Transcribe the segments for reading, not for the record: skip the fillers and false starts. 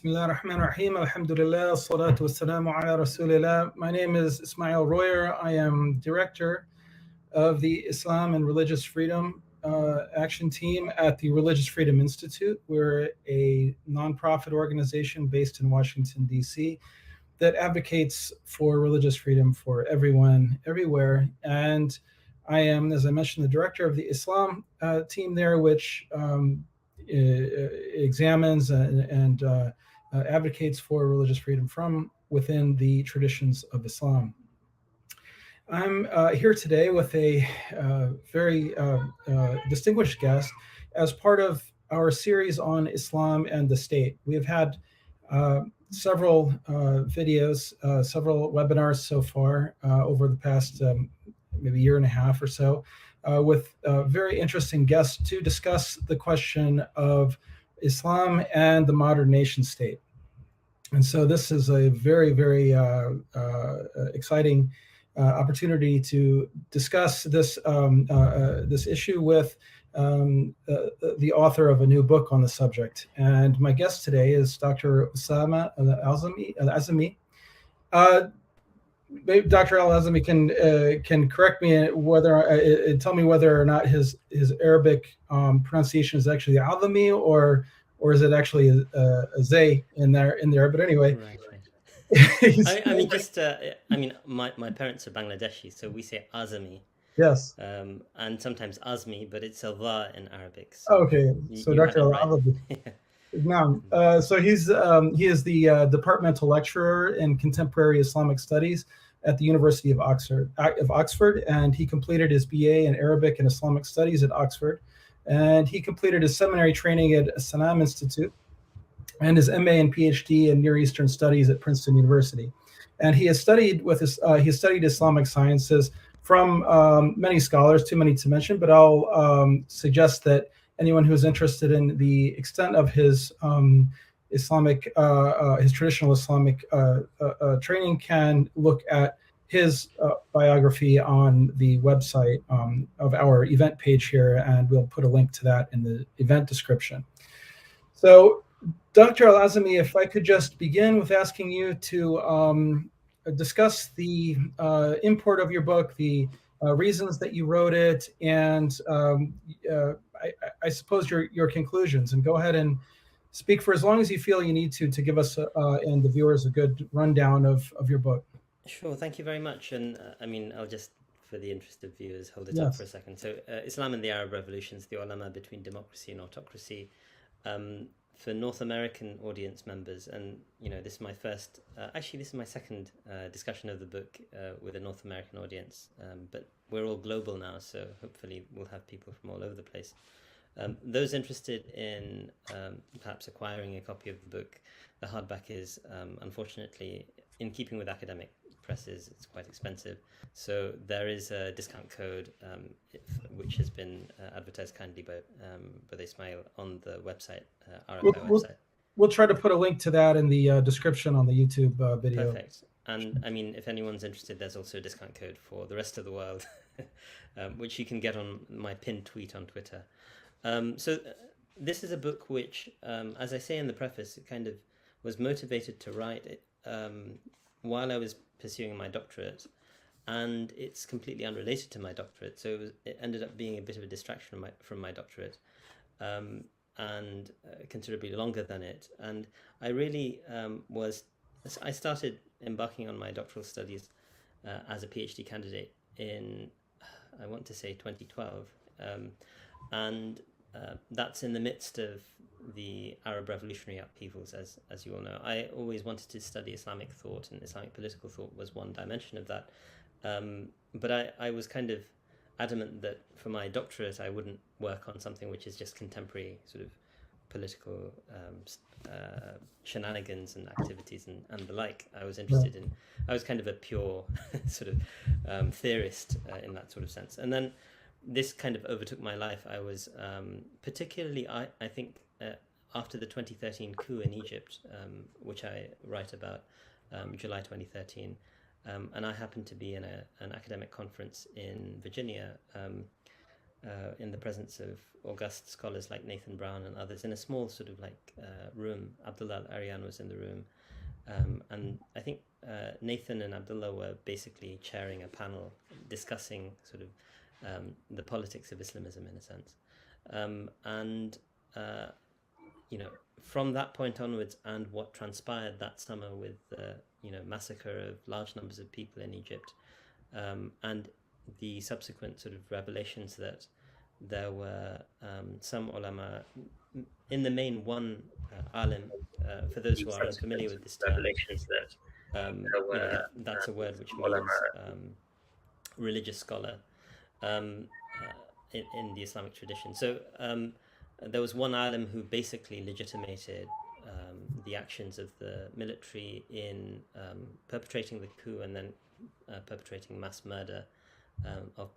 Bismillah ar-Rahman ar-Rahim. Alhamdulillah. Salatu wassalamu ala Rasulillah. My name is Ismail Royer. I am director of the Islam and Religious Freedom Action Team at the Religious Freedom Institute. We're a nonprofit organization based in Washington, D.C. that advocates for religious freedom for everyone, everywhere. And I am, as I mentioned, the director of the Islam team there, which examines and advocates for religious freedom from within the traditions of Islam. I'm here today with a very distinguished guest as part of our series on Islam and the state. We have had several videos, several webinars so far over the past maybe year and a half or so, with very interesting guests to discuss the question of Islam and the modern nation state. And so this is a very, very exciting opportunity to discuss this this issue with the author of a new book on the subject. And my guest today is Dr. Usaama al-Azami. Dr. al-Azami can correct me whether tell me whether or not his Arabic pronunciation is actually Azami or is it actually a zay in there. But anyway, right. My parents are Bangladeshi, so we say Azami. Yes. And sometimes Azmi, but it's a va in Arabic. So okay, so Dr. al-Azami. So he is the departmental lecturer in contemporary Islamic studies at the University of Oxford, and he completed his BA in Arabic and Islamic studies at Oxford, and he completed his seminary training at Sanam Institute and his MA and PhD in Near Eastern Studies at Princeton University. And he has studied Islamic sciences from many scholars, too many to mention, but I'll suggest that anyone who is interested in the extent of his his traditional Islamic training can look at his biography on the website of our event page here, and we'll put a link to that in the event description. So, Dr. al-Azami, if I could just begin with asking you to discuss the import of your book, the reasons that you wrote it, and I suppose your conclusions, and go ahead and speak for as long as you feel you need to give us and the viewers a good rundown of your book. Sure, thank you very much. And I'll just, for the interest of viewers, hold it up for a second. So Islam and the Arab Revolutions, the ulama between democracy and autocracy. For North American audience members, and this is my first, this is my second discussion of the book with a North American audience, but we're all global now, so hopefully we'll have people from all over the place. Those interested in perhaps acquiring a copy of the book, the hardback is unfortunately, in keeping with academic presses, it's quite expensive. So there is a discount code which has been advertised kindly by Ismail on the website, RFI website. We'll try to put a link to that in the description on the YouTube video. Perfect. And if anyone's interested, there's also a discount code for the rest of the world, which you can get on my pinned tweet on Twitter. So this is a book which, as I say in the preface, it kind of was motivated to write it while I was pursuing my doctorate, and it's completely unrelated to my doctorate. So it ended up being a bit of a distraction from my doctorate, and considerably longer than it. And I really I started embarking on my doctoral studies as a PhD candidate in, I want to say 2012, and that's in the midst of the Arab revolutionary upheavals, as you all know. I always wanted to study Islamic thought, and Islamic political thought was one dimension of that. But I was kind of adamant that for my doctorate I wouldn't work on something which is just contemporary sort of political shenanigans and activities and the like. I was interested in, I was kind of a pure sort of theorist in that sort of sense. And then this kind of overtook my life. I was particularly, I think, after the 2013 coup in Egypt, which I write about, July 2013, and I happened to be in an academic conference in Virginia in the presence of august scholars like Nathan Brown and others in a small sort of like room. Abdullah Al-Aryan was in the room, and I think Nathan and Abdullah were basically chairing a panel discussing sort of the politics of Islamism in a sense. And you know, from that point onwards, and what transpired that summer with the massacre of large numbers of people in Egypt, and the subsequent sort of revelations that there were some ulama, in the main one alim, for those who are unfamiliar with this term, that's a word which means religious scholar in the Islamic tradition. So there was one alim who basically legitimated the actions of the military in perpetrating the coup and then perpetrating mass murder of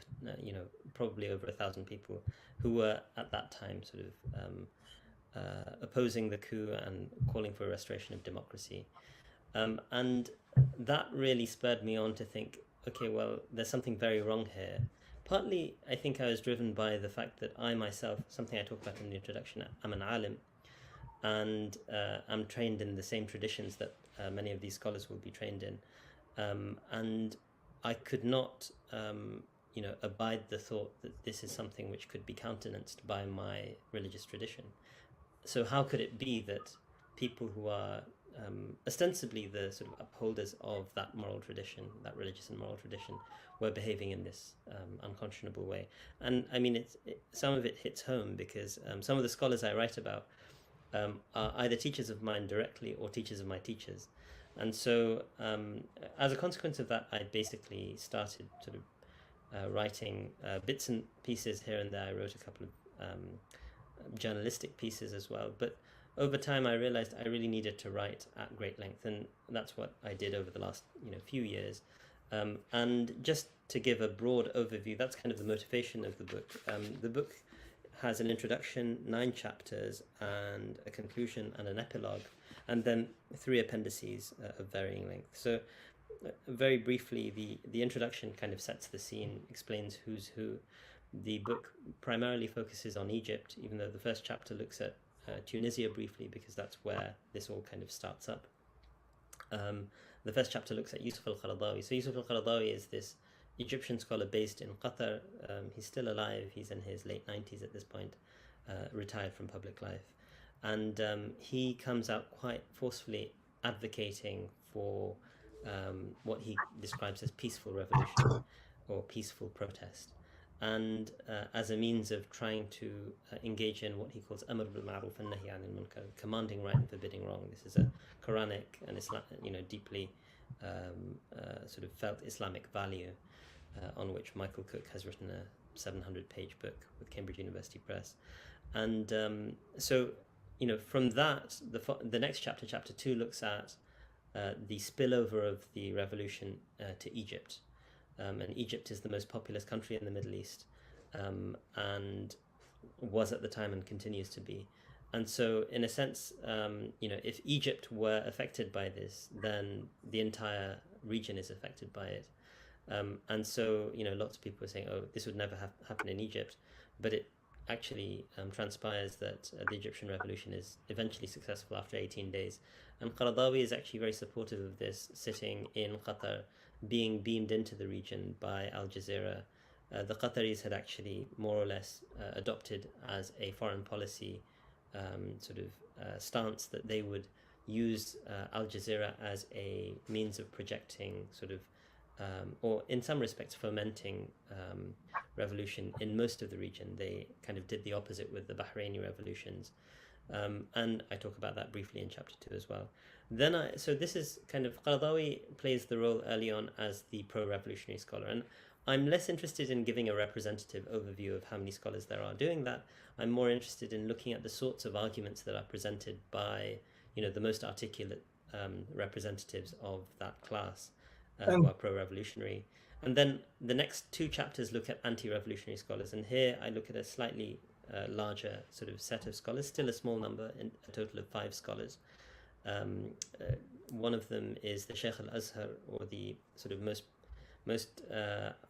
probably over 1,000 people who were at that time sort of opposing the coup and calling for a restoration of democracy. And that really spurred me on to think, okay, well, there's something very wrong here. Partly, I think I was driven by the fact that I myself, something I talk about in the introduction, I'm an alim, and I'm trained in the same traditions that many of these scholars will be trained in. And I could not, abide the thought that this is something which could be countenanced by my religious tradition. So how could it be that people who are ostensibly the sort of upholders of that moral tradition, that religious and moral tradition, were behaving in this unconscionable way? And I mean, some of it hits home because some of the scholars I write about are either teachers of mine directly or teachers of my teachers. And so as a consequence of that, I basically started sort of writing bits and pieces here and there. I wrote a couple of journalistic pieces as well. But over time, I realized I really needed to write at great length, and that's what I did over the last few years. And just to give a broad overview, that's kind of the motivation of the book. The book has an introduction, 9 chapters, and a conclusion and an epilogue, and then 3 appendices of varying length. So very briefly, the introduction kind of sets the scene, explains who's who. The book primarily focuses on Egypt, even though the first chapter looks at Tunisia briefly, because that's where this all kind of starts up. The first chapter looks at Yusuf al-Qaradawi. So Yusuf al-Qaradawi is this Egyptian scholar based in Qatar. He's still alive. He's in his late 90s at this point, retired from public life. And he comes out quite forcefully advocating for what he describes as peaceful revolution or peaceful protest. And as a means of trying to engage in what he calls amr bil ma'ruf and nahy anil munkar, commanding right and forbidding wrong. This is a Quranic and Islam, deeply sort of felt Islamic value on which Michael Cook has written a 700-page book with Cambridge University Press. And so, from that, the next chapter, chapter 2, looks at the spillover of the revolution to Egypt. And Egypt is the most populous country in the Middle East, and was at the time and continues to be. And so, in a sense, if Egypt were affected by this, then the entire region is affected by it. And so, lots of people are saying, oh, this would never happen in Egypt, but it actually transpires that the Egyptian revolution is eventually successful after 18 days. And Qaradawi is actually very supportive of this, sitting in Qatar, being beamed into the region by Al Jazeera. The Qataris had actually more or less adopted as a foreign policy sort of stance that they would use Al Jazeera as a means of projecting sort of or in some respects fomenting revolution in most of the region. They kind of did the opposite with the Bahraini revolutions. And I talk about that briefly in chapter 2 as well. So this is kind of, Qaradawi plays the role early on as the pro-revolutionary scholar, and I'm less interested in giving a representative overview of how many scholars there are doing that. I'm more interested in looking at the sorts of arguments that are presented by, the most articulate representatives of that class who are pro-revolutionary. And then the next 2 chapters look at anti-revolutionary scholars, and here I look at a slightly larger sort of set of scholars, still a small number, a total of 5 scholars. One of them is the Sheikh al-Azhar, or the sort of most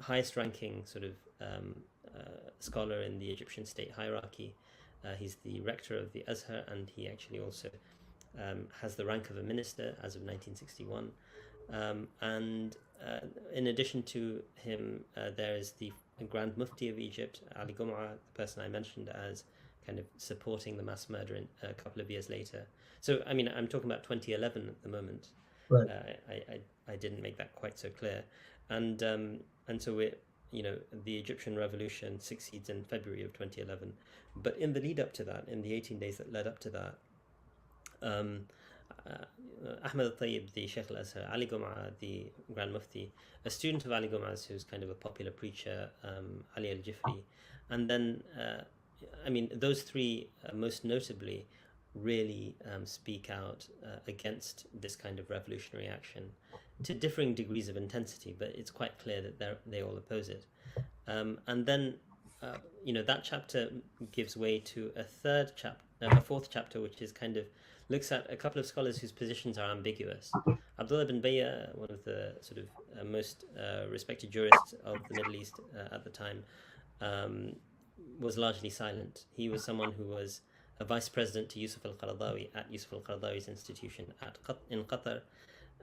highest ranking sort of scholar in the Egyptian state hierarchy. He's the rector of the Azhar, and he actually also has the rank of a minister as of 1961. And in addition to him, there is the Grand Mufti of Egypt, Ali Gum'a, the person I mentioned as kind of supporting the mass murder a couple of years later. So, I mean, I'm talking about 2011 at the moment. Right. I didn't make that quite so clear. And so the Egyptian revolution succeeds in February of 2011. But in the lead up to that, in the 18 days that led up to that, Ahmed al-Tayyib, the Sheikh al-Azhar, Ali Gum'a, the Grand Mufti, a student of Ali Gum'a's who's kind of a popular preacher, Ali al-Jifri, and then, those three most notably really speak out against this kind of revolutionary action to differing degrees of intensity, but it's quite clear that they all oppose it. And then, that chapter gives way to a fourth chapter, which is kind of looks at a couple of scholars whose positions are ambiguous. Abdullah bin Bayya, one of the sort of most respected jurists of the Middle East at the time, was largely silent. He was someone who was a vice president to Yusuf al-Qaradawi at Yusuf al-Qaradawi's institution in Qatar.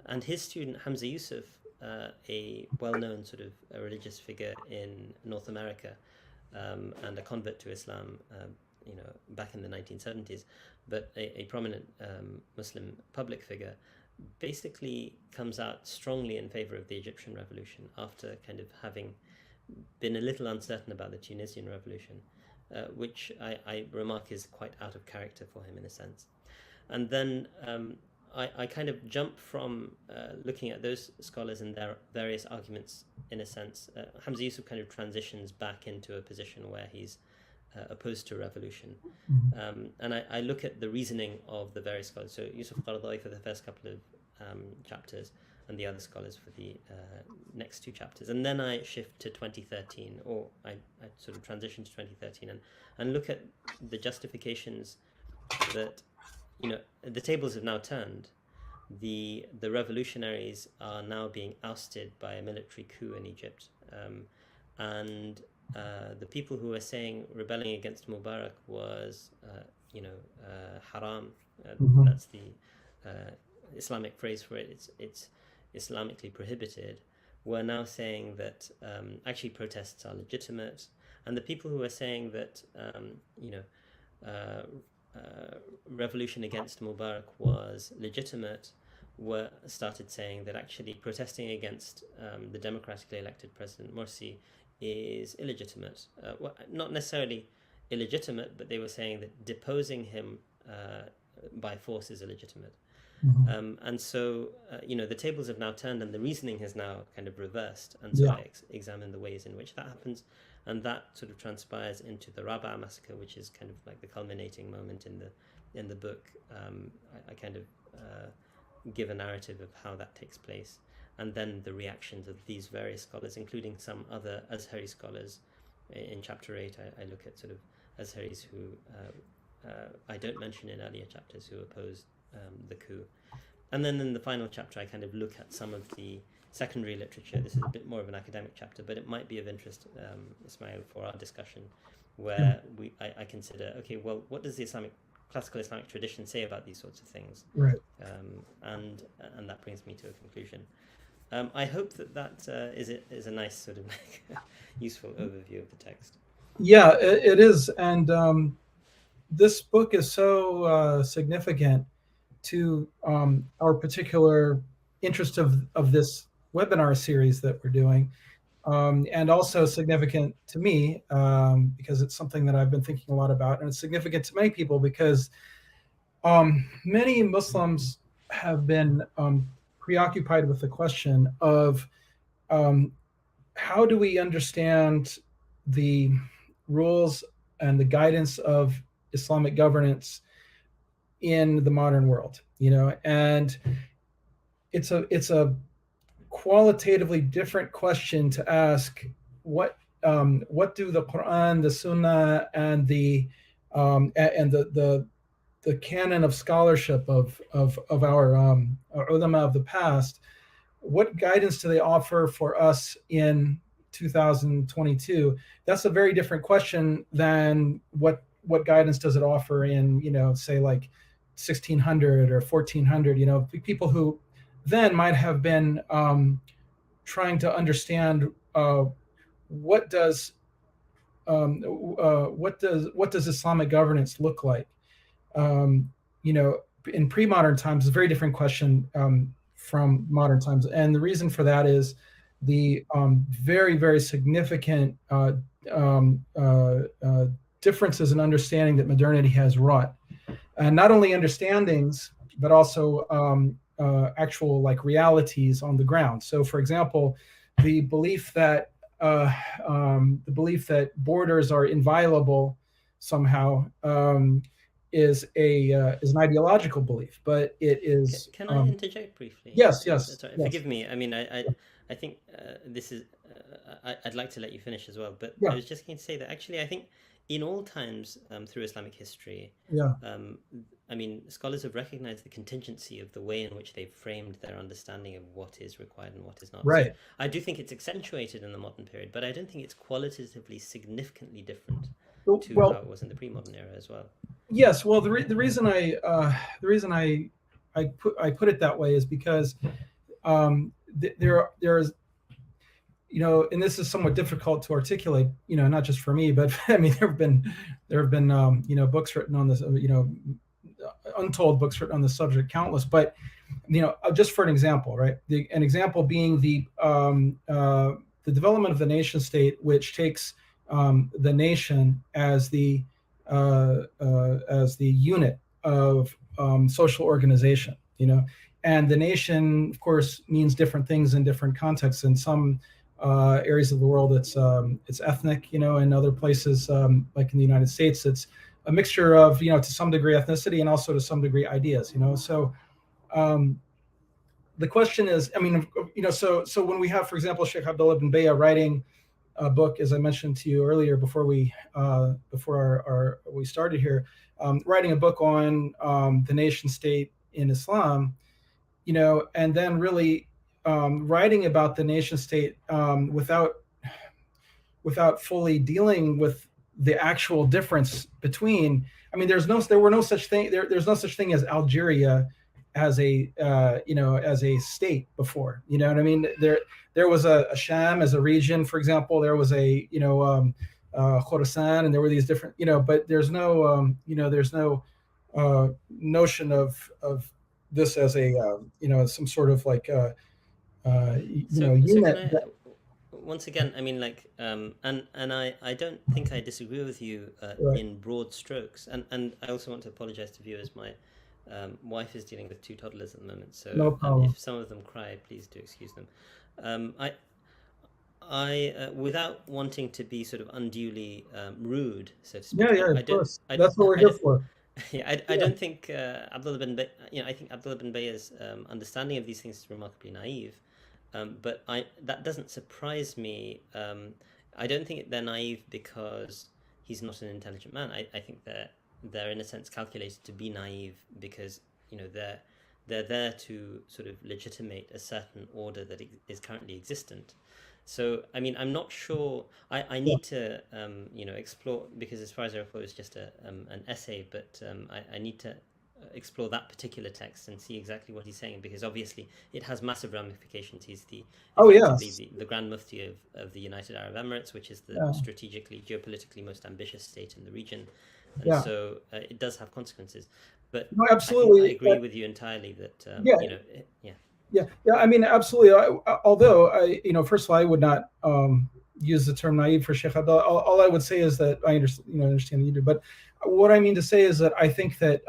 And his student, Hamza Yusuf, a well-known sort of a religious figure in North America, and a convert to Islam, back in the 1970s, but a prominent Muslim public figure, basically comes out strongly in favor of the Egyptian revolution after kind of having been a little uncertain about the Tunisian revolution, which I remark is quite out of character for him in a sense. And then I kind of jump from looking at those scholars and their various arguments in a sense. Hamza Yusuf kind of transitions back into a position where he's opposed to revolution. And I look at the reasoning of the various scholars. So Yusuf Qaradawi for the first couple of chapters, and the other scholars for the next two chapters. And then I shift to 2013, or I sort of transition to 2013 and look at the justifications that, the tables have now turned. The revolutionaries are now being ousted by a military coup in Egypt. And the people who were saying rebelling against Mubarak was, haram. That's the Islamic phrase for it. It's Islamically prohibited. Were now saying that actually protests are legitimate, and the people who were saying that revolution against Mubarak was legitimate started saying that actually protesting against the democratically elected President Morsi is illegitimate. Well, not necessarily illegitimate, but they were saying that deposing him by force is illegitimate. And so, the tables have now turned and the reasoning has now kind of reversed. And so I examine the ways in which that happens. And that sort of transpires into the Rabaa massacre, which is kind of like the culminating moment in the book. I kind of give a narrative of how that takes place. And then the reactions of these various scholars, including some other Azhari scholars. In chapter 8, I look at sort of Azharis who I don't mention in earlier chapters, who opposed the coup. And then in the final chapter, I kind of look at some of the secondary literature. This is a bit more of an academic chapter, but it might be of interest, Ismail, for our discussion, where I consider, okay, well, what does the classical Islamic tradition say about these sorts of things? Right. And that brings me to a conclusion. I hope that is a nice sort of useful overview of the text. Yeah, it is. And this book is so significant to our particular interest of this webinar series that we're doing, and also significant to me because it's something that I've been thinking a lot about, and it's significant to many people because many Muslims have been preoccupied with the question of how do we understand the rules and the guidance of Islamic governance in the modern world, and it's a qualitatively different question to ask. What do the Quran, the Sunnah, and the canon of scholarship of our ulama of the past, what guidance do they offer for us in 2022, that's a very different question than what guidance does it offer in, say like 1600 or 1400. People who then might have been trying to understand what does what does Islamic governance look like. Um, in pre-modern times, a very different question from modern times, and the reason for that is the very, very significant differences in understanding that modernity has wrought, and not only understandings but also actual like realities on the ground. So, for example, the belief that borders are inviolable somehow is an ideological belief, but it is. Can I interject briefly? Yes, yes, Sorry, yes. forgive me. I mean, I think this is. I'd like to let you finish as well, but Yeah. I was just going to say that actually, I think in all times through Islamic history, Yeah. I mean, scholars have recognized the contingency of the way in which they've framed their understanding of what is required and what is not. Right. So I do think it's accentuated in the modern period, but I don't think it's qualitatively significantly different to how it was in the pre-modern era as well. Yes. Well, the reason I put it that way is because there is, and this is somewhat difficult to articulate, not just for me, but I mean, there have been books written on this, untold books written on the subject, countless. But just for an example, right? An example being the development of the nation state, which takes the nation as the unit of social organization. And the nation, of course, means different things in different contexts. In some areas of the world, it's ethnic. In other places, like in the United States, it's a mixture of, to some degree ethnicity and also to some degree ideas. So the question is, I mean, so when we have, for example, Sheikh Abdullah ibn Bayya writing a book, as I mentioned to you earlier, before we started here, writing a book on the nation state in Islam, and then really writing about the nation state without fully dealing with the actual difference between. I mean, there's no such thing as Algeria as a as a state before. You know what I mean? There was a Sham as a region, for example. There was a Khorasan, and there were these different, but there's no notion of this as a some sort of like unit. Once again, I mean, like, and I don't think I disagree with you Right. in broad strokes, and I also want to apologize to viewers. My wife is dealing with 2 toddlers at the moment, so No problem. if some of them cry, please do excuse them. I without wanting to be sort of unduly rude, so to speak. Yeah, of course. That's what we're here for. Yeah, I don't think Abdullah bin Bay, I think Abdullah bin Bayya's understanding of these things is remarkably naive. But that doesn't surprise me. I don't think they're naive because he's not an intelligent man. I think they're in a sense calculated to be naive because they're there to sort of legitimate a certain order that is currently existent. So I mean, I'm not sure. I need to explore, because as far as I recall, it's just an essay. But I need to explore that particular text and see exactly what he's saying, because obviously it has massive ramifications. He's the Grand Mufti of the United Arab Emirates, which is the strategically, geopolitically most ambitious state in the region, and so it does have consequences. But no, absolutely, I agree with you entirely that Yeah, I mean, absolutely. Although first of all, I would not use the term naive for Sheikh Abdullah. All I would say is that I understand that you do. But what I mean to say is that I think that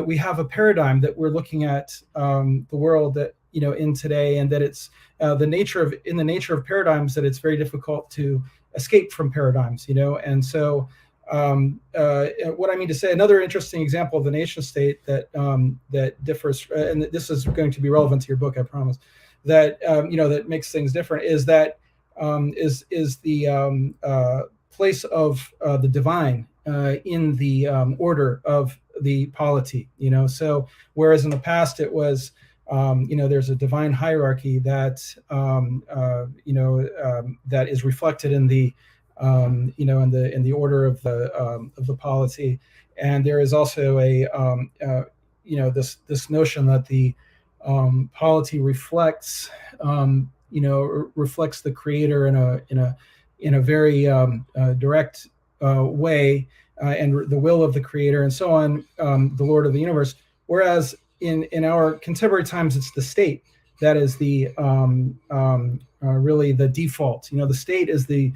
we have a paradigm that we're looking at the world that in today, and that it's the nature of paradigms, that it's very difficult to escape from paradigms. And so. What I mean to say, another interesting example of the nation state that differs, and this is going to be relevant to your book, I promise, that that makes things different, is that is the place of the divine in the order of the polity. So whereas in the past it was there's a divine hierarchy that that is reflected in the in the order of the polity, and there is also a this notion that the polity reflects reflects the creator in a very direct way, and the will of the creator and so on, the Lord of the universe. Whereas in our contemporary times, it's the state that is the really the default. The state is the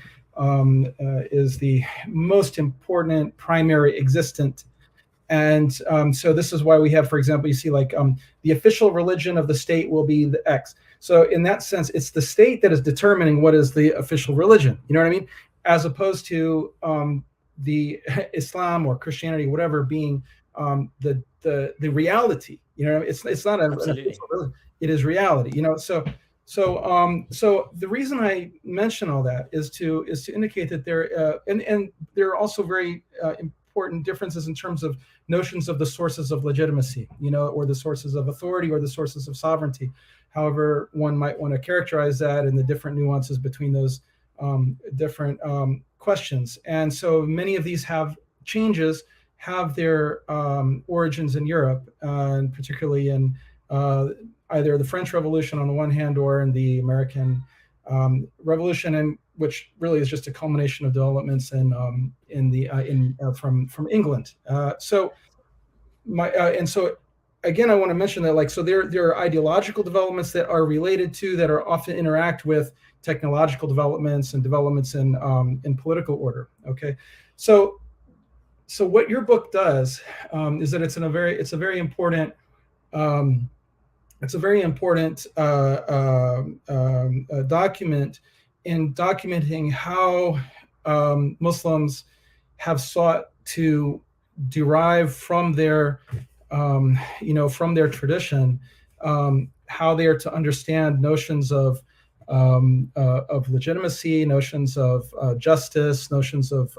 most important primary existent. And so this is why we have, for example, you see like the official religion of the state will be the X. So in that sense, it's the state that is determining what is the official religion. You know what I mean? As opposed to the Islam or Christianity, whatever, being the reality. It's not an official religion. It is reality. So the reason I mention all that is to indicate that there and there are also very important differences in terms of notions of the sources of legitimacy, or the sources of authority or the sources of sovereignty, however one might want to characterize that, and the different nuances between those different questions. And so many of these changes have their origins in Europe, and particularly in either the French Revolution on the one hand, or in the American Revolution, and which really is just a culmination of developments from England. And so again, I want to mention that, so there are ideological developments that are related to, that are often interact with technological developments and developments in political order. Okay, so what your book does is that it's a very important document in documenting how Muslims have sought to derive from their tradition, how they are to understand notions of legitimacy, notions of justice, notions of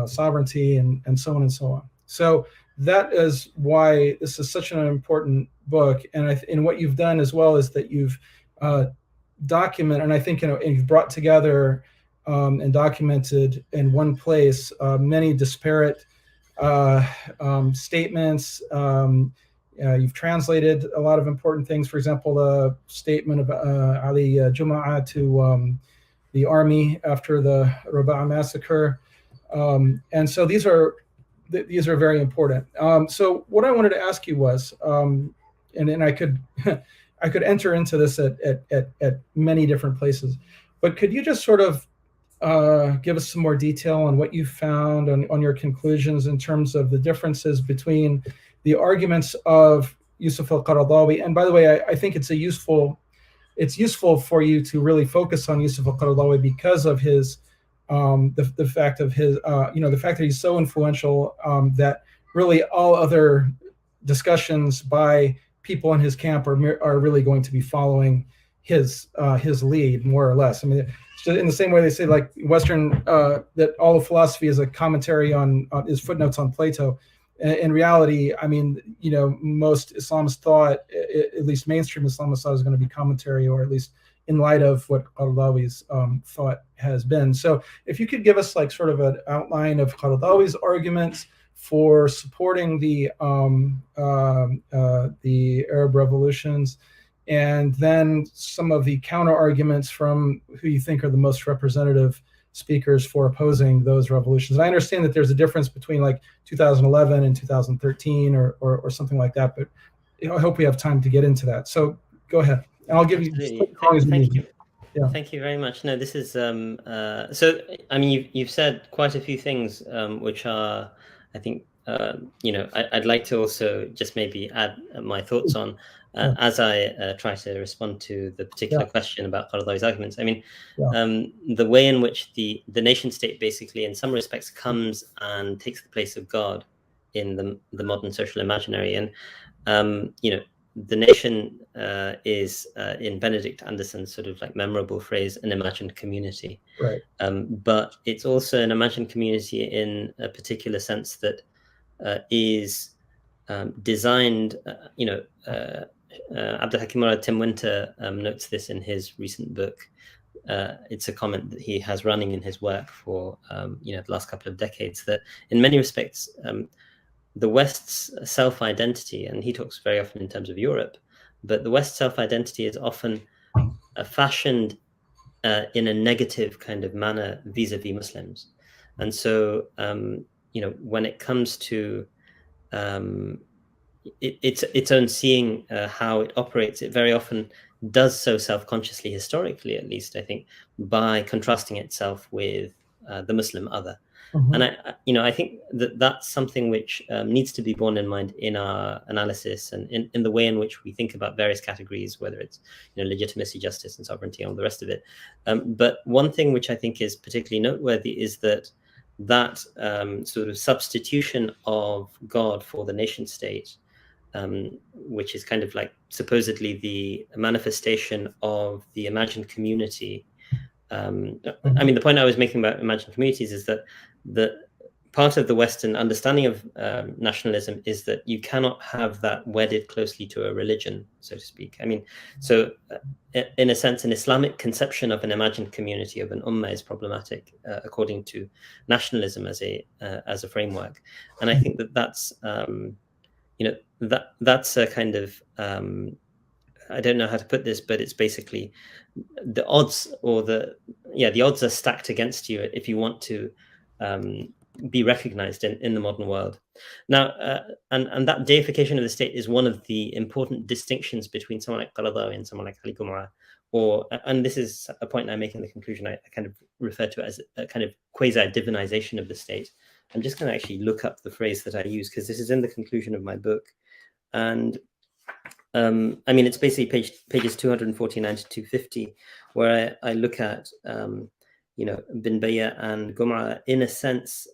sovereignty, and so on and so on. So that is why this is such an important book. And what you've done as well is that you've documented, and I think you've brought together and documented in one place many disparate statements. You've translated a lot of important things. For example, the statement of Ali Jum'a to the army after the Raba'a massacre. And so these are very important. So what I wanted to ask you was, and I could I could enter into this at many different places, but could you just sort of give us some more detail on what you found, on your conclusions in terms of the differences between the arguments of Yusuf al-Qaradawi? And by the way, I think it's useful for you to really focus on Yusuf al-Qaradawi because of his the fact of his the fact that he's so influential, that really all other discussions by people in his camp are really going to be following his lead, more or less. I mean, in the same way they say, like Western, that all of philosophy is a commentary on is footnotes on Plato. In reality, I mean, most Islamists thought, at least mainstream Islamists thought, it was going to be commentary, or at least in light of what Qaradawi's thought has been. So if you could give us like sort of an outline of Qaradawi's arguments for supporting the Arab revolutions, and then some of the counter arguments from who you think are the most representative speakers for opposing those revolutions. And I understand that there's a difference between like 2011 and 2013 or something like that, but I hope we have time to get into that. So go ahead. And I'll give Absolutely. you. Thank you. Yeah. Thank you very much. No, this is so. I mean, you've said quite a few things, which are, I think, I'd like to also just maybe add my thoughts on as I try to respond to the particular question about Qaradawi's arguments. I mean, the way in which the nation state basically, in some respects, comes and takes the place of God in the modern social imaginary, and the nation is, in Benedict Anderson's sort of like memorable phrase, an imagined community. Right. But it's also an imagined community in a particular sense that is designed, Abdul Hakim Murad Tim Winter notes this in his recent book. It's a comment that he has running in his work for the last couple of decades, that in many respects the West's self-identity, and he talks very often in terms of Europe, but the West's self-identity is often fashioned in a negative kind of manner vis-a-vis Muslims. And so when it comes to its own seeing how it operates, it very often does so self-consciously, historically at least, I think, by contrasting itself with the Muslim other. And I think that that's something which needs to be borne in mind in our analysis and in the way in which we think about various categories, whether it's legitimacy, justice, and sovereignty, and all the rest of it. But one thing which I think is particularly noteworthy is that sort of substitution of God for the nation state, which is kind of like supposedly the manifestation of the imagined community. I mean, the point I was making about imagined communities is that part of the Western understanding of nationalism is that you cannot have that wedded closely to a religion, so to speak. I mean, so in a sense, an Islamic conception of an imagined community, of an ummah, is problematic according to nationalism as a framework. And I think that's that's a kind of I don't know how to put this, but it's basically the odds, or the odds are stacked against you if you want to be recognized in the modern world. Now, and that deification of the state is one of the important distinctions between someone like Qaradawi and someone like Ali Gumra. And this is a point I make in the conclusion. I kind of refer to it as a kind of quasi-divinization of the state. I'm just going to actually look up the phrase that I use, because this is in the conclusion of my book. And I mean, it's basically pages 249 to 250, where I look at, bin Bayya and Gumra, in a sense,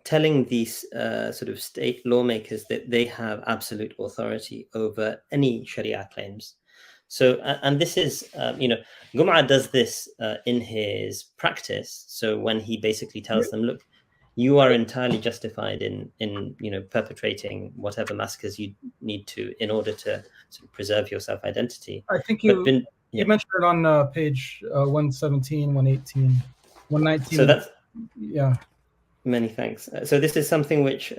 telling these sort of state lawmakers that they have absolute authority over any Sharia claims. So, and this is, Gumra does this in his practice. So when he basically tells them, look, you are entirely justified in perpetrating whatever massacres you need to in order to sort of preserve your self-identity. I think you mentioned it on page 117, 118, 119. So that's yeah. Many thanks. So this is something which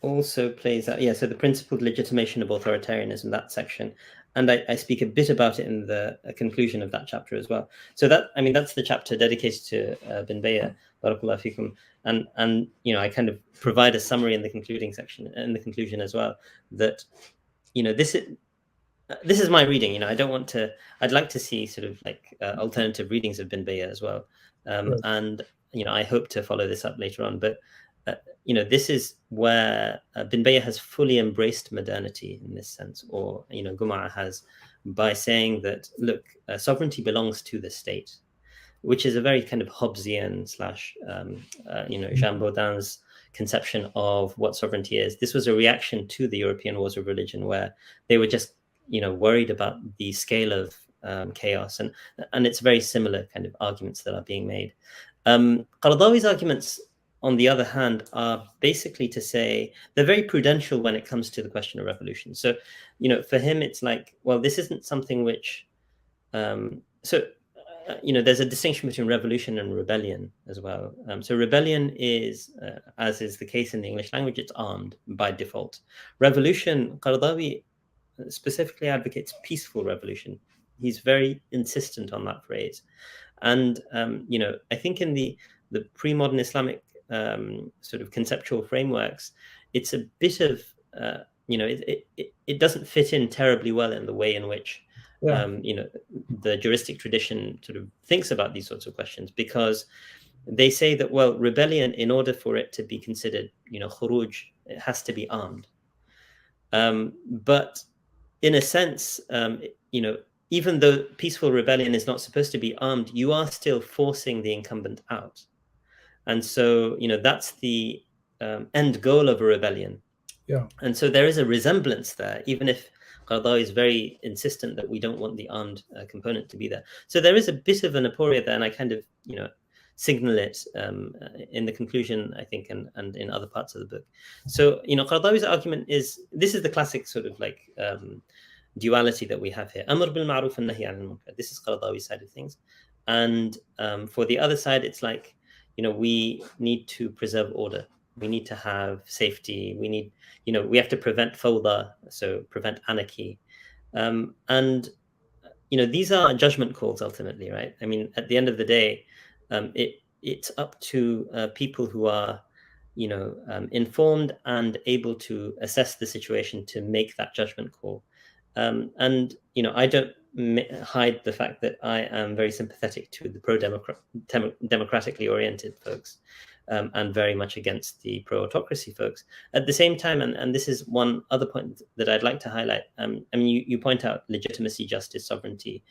also plays out. Yeah. So the principled legitimation of authoritarianism, that section, and I speak a bit about it in the conclusion of that chapter as well. So that's the chapter dedicated to bin Bayya, barakallahu fikum. And I kind of provide a summary in the concluding section, in the conclusion as well, that this is my reading. I'd like to see sort of like alternative readings of bin Bayya as well. Right. And I hope to follow this up later on. But this is where bin Bayya has fully embraced modernity in this sense, or Gumra has, by saying that, look, sovereignty belongs to the state, which is a very kind of Hobbesian / Jean Baudin's conception of what sovereignty is. This was a reaction to the European wars of religion, where they were just worried about the scale of chaos, and it's very similar kind of arguments that are being made. Qaradawi's arguments, on the other hand, are basically to say they're very prudential when it comes to the question of revolution. So, for him, it's like, well, this isn't something which there's a distinction between revolution and rebellion as well. So rebellion is, as is the case in the English language, it's armed by default. Revolution, Qaradawi specifically advocates peaceful revolution. He's very insistent on that phrase. And, I think in the pre-modern Islamic sort of conceptual frameworks, it's a bit of, it doesn't fit in terribly well in the way in which the juristic tradition sort of thinks about these sorts of questions, because they say that, well, rebellion, in order for it to be considered, khuruj, it has to be armed. But in a sense, even though peaceful rebellion is not supposed to be armed, you are still forcing the incumbent out. And so, that's the end goal of a rebellion. Yeah. And so there is a resemblance there, even if Qaradawi is very insistent that we don't want the armed component to be there. So there is a bit of an aporia there, and I kind of, signal it in the conclusion, I think, and in other parts of the book. So, Qaradawi's argument is, this is the classic sort of like duality that we have here. Amr bil ma'ruf and nahi anil munkar. This is Qaradawi's side of things. And for the other side, it's like, we need to preserve order. We need to have safety. We need, we have to prevent fawda, so prevent anarchy. And these are judgment calls ultimately, right? I mean, at the end of the day, it's up to people who are, informed and able to assess the situation to make that judgment call. And I don't hide the fact that I am very sympathetic to the democratically oriented folks, and very much against the pro-autocracy folks. At the same time, and this is one other point that I'd like to highlight, I mean, you point out legitimacy, justice, sovereignty.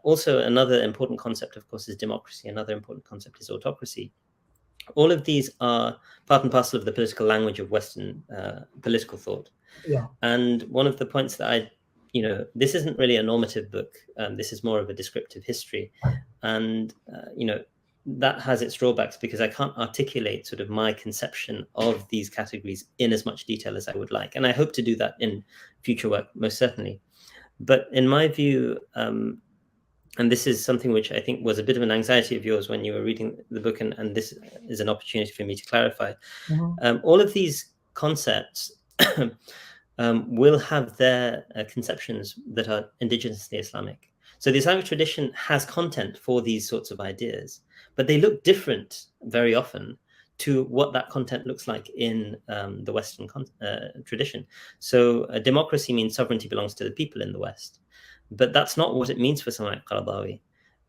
Also, another important concept, of course, is democracy. Another important concept is autocracy. All of these are part and parcel of the political language of Western political thought. Yeah. And one of the points that this isn't really a normative book. This is more of a descriptive history. And, that has its drawbacks because I can't articulate sort of my conception of these categories in as much detail as I would like. And I hope to do that in future work, most certainly. But in my view, and this is something which I think was a bit of an anxiety of yours when you were reading the book, and this is an opportunity for me to clarify. Mm-hmm. All of these concepts will have their conceptions that are indigenously Islamic. So the Islamic tradition has content for these sorts of ideas, but they look different very often to what that content looks like in the Western tradition. So democracy means sovereignty belongs to the people in the West, but that's not what it means for someone like Qaradawi.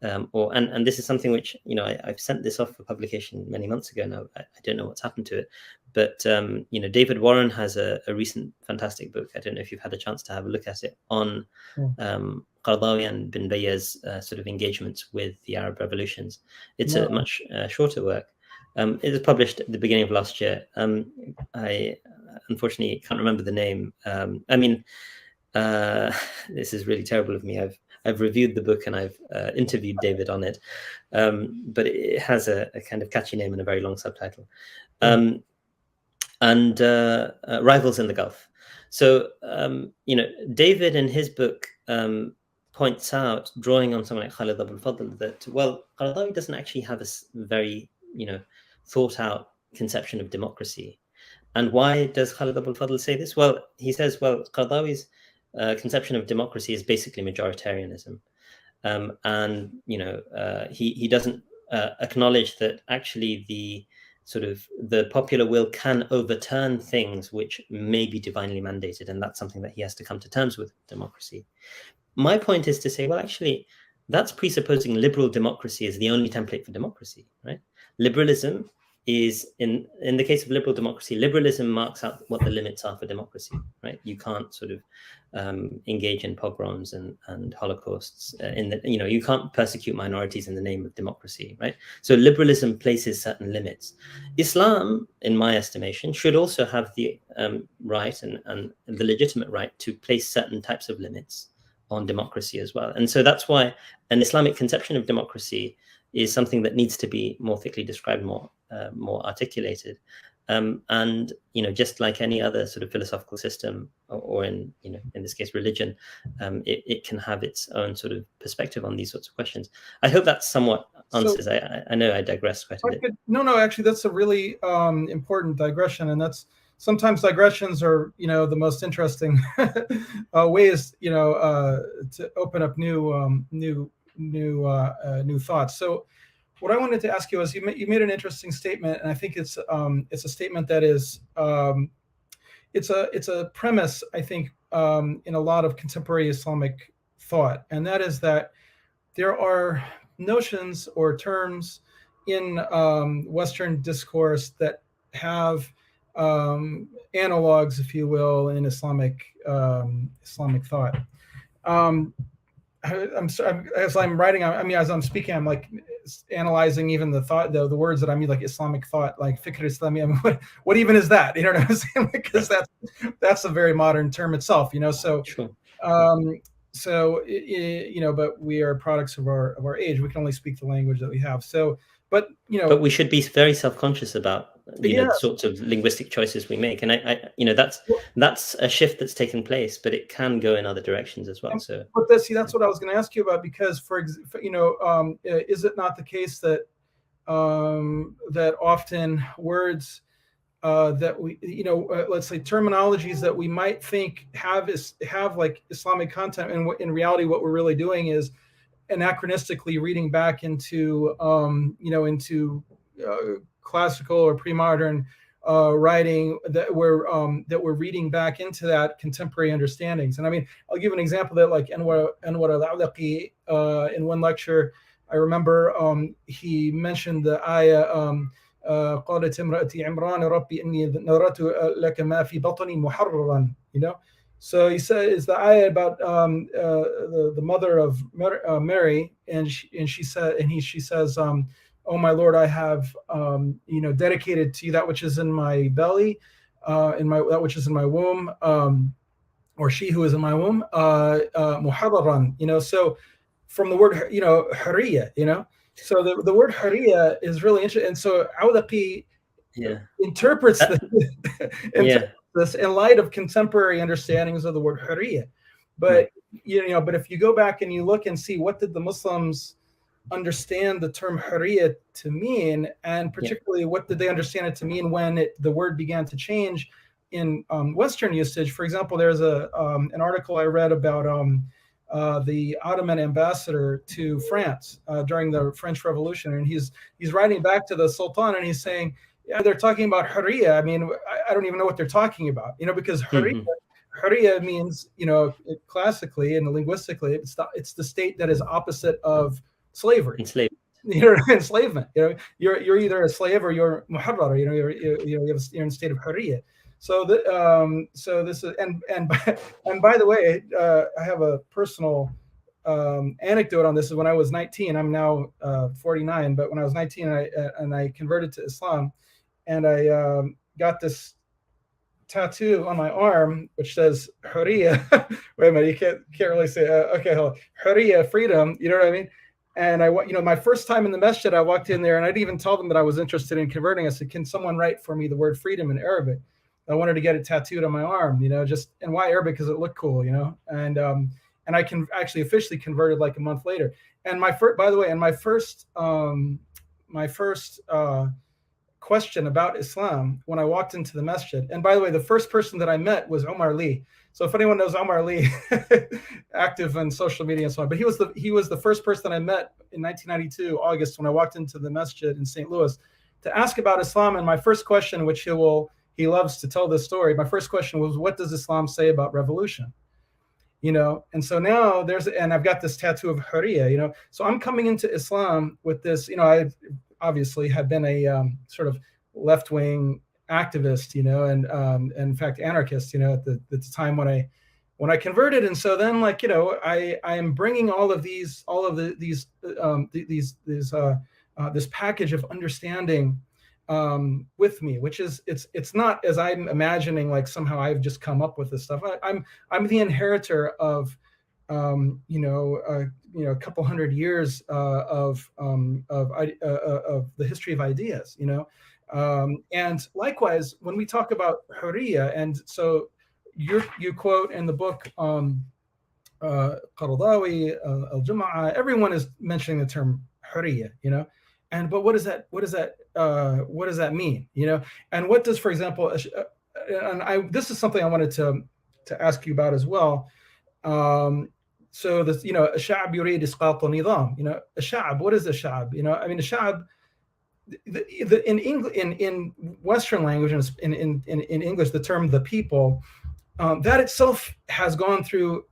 And this is something which, I've sent this off for publication many months ago now. I don't know what's happened to it, but David Warren has a recent fantastic book. I don't know if you've had a chance to have a look at it, on Qaradawi and bin Bayyah's sort of engagements with the Arab revolutions. It's a much shorter work. It was published at the beginning of last year. I unfortunately can't remember the name. This is really terrible of me. I've reviewed the book and I've interviewed David on it, but it has a kind of catchy name and a very long subtitle. And Rivals in the Gulf. So, David in his book points out, drawing on someone like Khalid Abul Fadl, that, well, Qaradawi doesn't actually have a very, thought out conception of democracy. And why does Khalid Abul Fadl say this? Well, he says, Qaradawi's conception of democracy is basically majoritarianism. And, he doesn't acknowledge that actually the popular will can overturn things which may be divinely mandated. And that's something that he has to come to terms with democracy. My point is to say, well, actually, that's presupposing liberal democracy is the only template for democracy, right? Liberalism is, in the case of liberal democracy, liberalism marks out what the limits are for democracy, right? You can't sort of engage in pogroms and holocausts. You can't persecute minorities in the name of democracy, right? So liberalism places certain limits. Islam, in my estimation, should also have the right and the legitimate right to place certain types of limits on democracy as well. And so that's why an Islamic conception of democracy is something that needs to be more thickly described, more articulated. And just like any other sort of philosophical system, or in this case religion, it can have its own sort of perspective on these sorts of questions. I hope that somewhat answers. So, I know I digress quite a bit. No, actually, that's a really important digression, and that's sometimes digressions are the most interesting ways to open up new thoughts. So what I wanted to ask you is, you made an interesting statement, and I think it's a statement that is it's a premise, I think, in a lot of contemporary Islamic thought, and that is that there are notions or terms in Western discourse that have analogs, if you will, in Islamic thought. I'm sorry, as I'm writing, as I'm speaking, I'm like analyzing even the words that I mean, like Islamic thought, like fikr Islami. What even is that? You know what I'm saying? Because that's a very modern term itself. So, sure. So but we are products of our age. We can only speak the language that we have. So, but But we should be very self-conscious about the yes. sorts of linguistic choices we make, and that's a shift that's taken place, but it can go in other directions as well. So, but that's what I was going to ask you about, because is it not the case that that often words that we, let's say terminologies that we might think have like Islamic content, and in reality, what we're really doing is anachronistically reading back into into classical or pre-modern writing, that we're reading back into that contemporary understandings. And I mean, I'll give an example that, like Anwar al-Awlaqi, in one lecture, I remember he mentioned the ayah, قالت امرأة عمران ربي إني نظرت لك ما في بطني محررا. So he said, is the ayah about the mother of Mary, and she says, "Oh my Lord, I have dedicated to you that which is in my belly, that which is in my womb, or she who is in my womb, muharraran." So from the word hariya, so the word hariya is really interesting, and so Awlaqi interprets this in light of contemporary understandings of the word hariya. But but if you go back and you look and see, what did the Muslims understand the term hariya to mean, and particularly what did they understand it to mean when the word began to change in Western usage? For example, there's an article I read about the Ottoman ambassador to France during the French Revolution, and he's writing back to the Sultan, and he's saying, yeah, they're talking about hariya. I mean, I don't even know what they're talking about, because hariya means, classically and linguistically, it's the state that is opposite of slavery. Enslavement. You're either a slave or you're muharrar. You're in a state of hariya. So this is, and by the way, I have a personal anecdote on this. Is when I was 19. I'm now 49, but when I was 19, I converted to Islam, and I got this tattoo on my arm which says hariya. Wait a minute, you can't really say okay, hold on. Hariya, freedom. You know what I mean? And my first time in the masjid, I walked in there, and I didn't even tell them that I was interested in converting. I said, "Can someone write for me the word freedom in Arabic?" I wanted to get it tattooed on my arm, and why Arabic? Because it looked cool, and I can actually officially converted like a month later. And my first question about Islam when I walked into the masjid, and by the way, the first person that I met was Omar Lee. So if anyone knows Omar Lee, active on social media and so on, but he was the first person I met in 1992 August when I walked into the masjid in St. Louis to ask about Islam. And my first question, which he loves to tell this story, my first question was, what does Islam say about revolution? And so now and I've got this tattoo of hariya, so I'm coming into Islam with this, I obviously had been a sort of left-wing activist, and in fact anarchist, at the time when I converted. And so then, I am bringing all of these this package of understanding with me, which is it's not as I'm imagining, like somehow I've just come up with this stuff. I'm the inheritor of a couple hundred years of the history of ideas, and likewise when we talk about hariya, and so you quote in the book Qaradawi, al-Jum'ah, everyone is mentioning the term hariya, but what does that mean, and what does, for example, this is something I wanted to ask you about as well. So this, الشعب يريد إسقاط النظام. الشعب, what is a sha'ab? I mean, the sha'ab, in Western language, in English, the term the people, that itself has gone through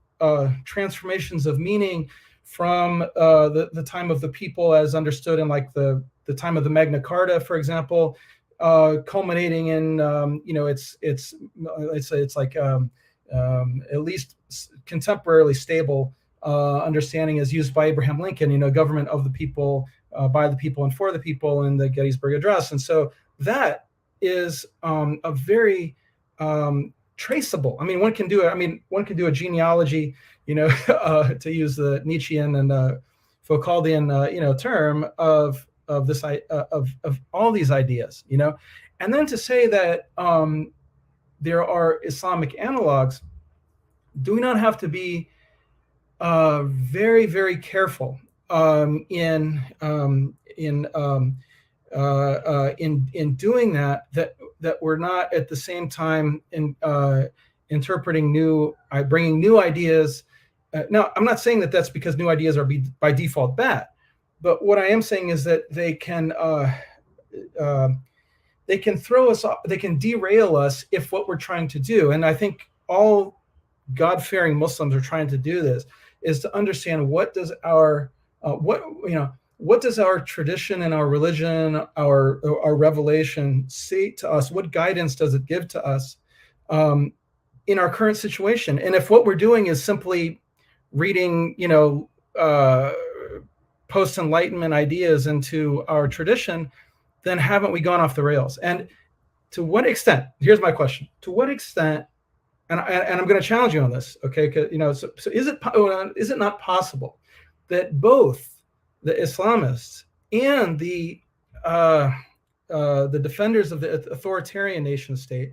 transformations of meaning from the time of the people as understood in like the time of the Magna Carta, for example, culminating in it's like at least contemporarily stable understanding is used by Abraham Lincoln, government of the people, by the people, and for the people in the Gettysburg Address. And so that is a very traceable. I mean, one can do a genealogy to use the Nietzschean and Foucauldian, term of this of all these ideas, and then to say that there are Islamic analogs. Do we not have to be very, very careful in doing that we're not at the same time interpreting bringing new ideas. Now, I'm not saying that that's because new ideas are by default bad, but what I am saying is that they can throw us off, they can derail us if what we're trying to do, and I think all God-fearing Muslims are trying to do this, is to understand what does our tradition and our religion, our revelation say to us? What guidance does it give to us in our current situation? And if what we're doing is simply reading, post-Enlightenment ideas into our tradition, then haven't we gone off the rails? And to what extent? Here's my question: to what extent? And I'm going to challenge you on this, okay? So is it not possible that both the Islamists and the defenders of the authoritarian nation state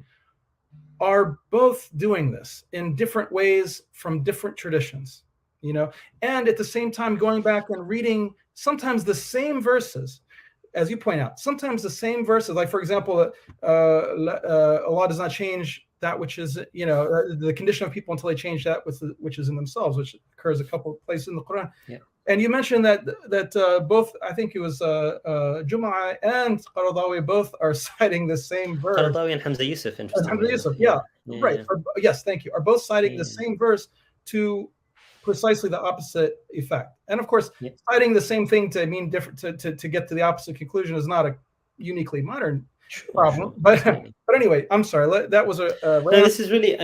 are both doing this in different ways from different traditions, and at the same time going back and reading sometimes the same verses, as you point out, sometimes the same verses, like, for example, Allah does not change that which is, the condition of people until they change that which is in themselves, which occurs a couple of places in the Quran. Yeah. And you mentioned that both, I think it was Jum'a and Qaradawi, both are citing the same verse. Qaradawi and Hamza Yusuf, interestingly. Hamza Yusuf, yeah. Right. Yes, thank you. Are both citing the same verse to precisely the opposite effect. And of course, citing the same thing to mean different, to get to the opposite conclusion is not a uniquely modern problem. But anyway, I'm sorry. That was no, this is really,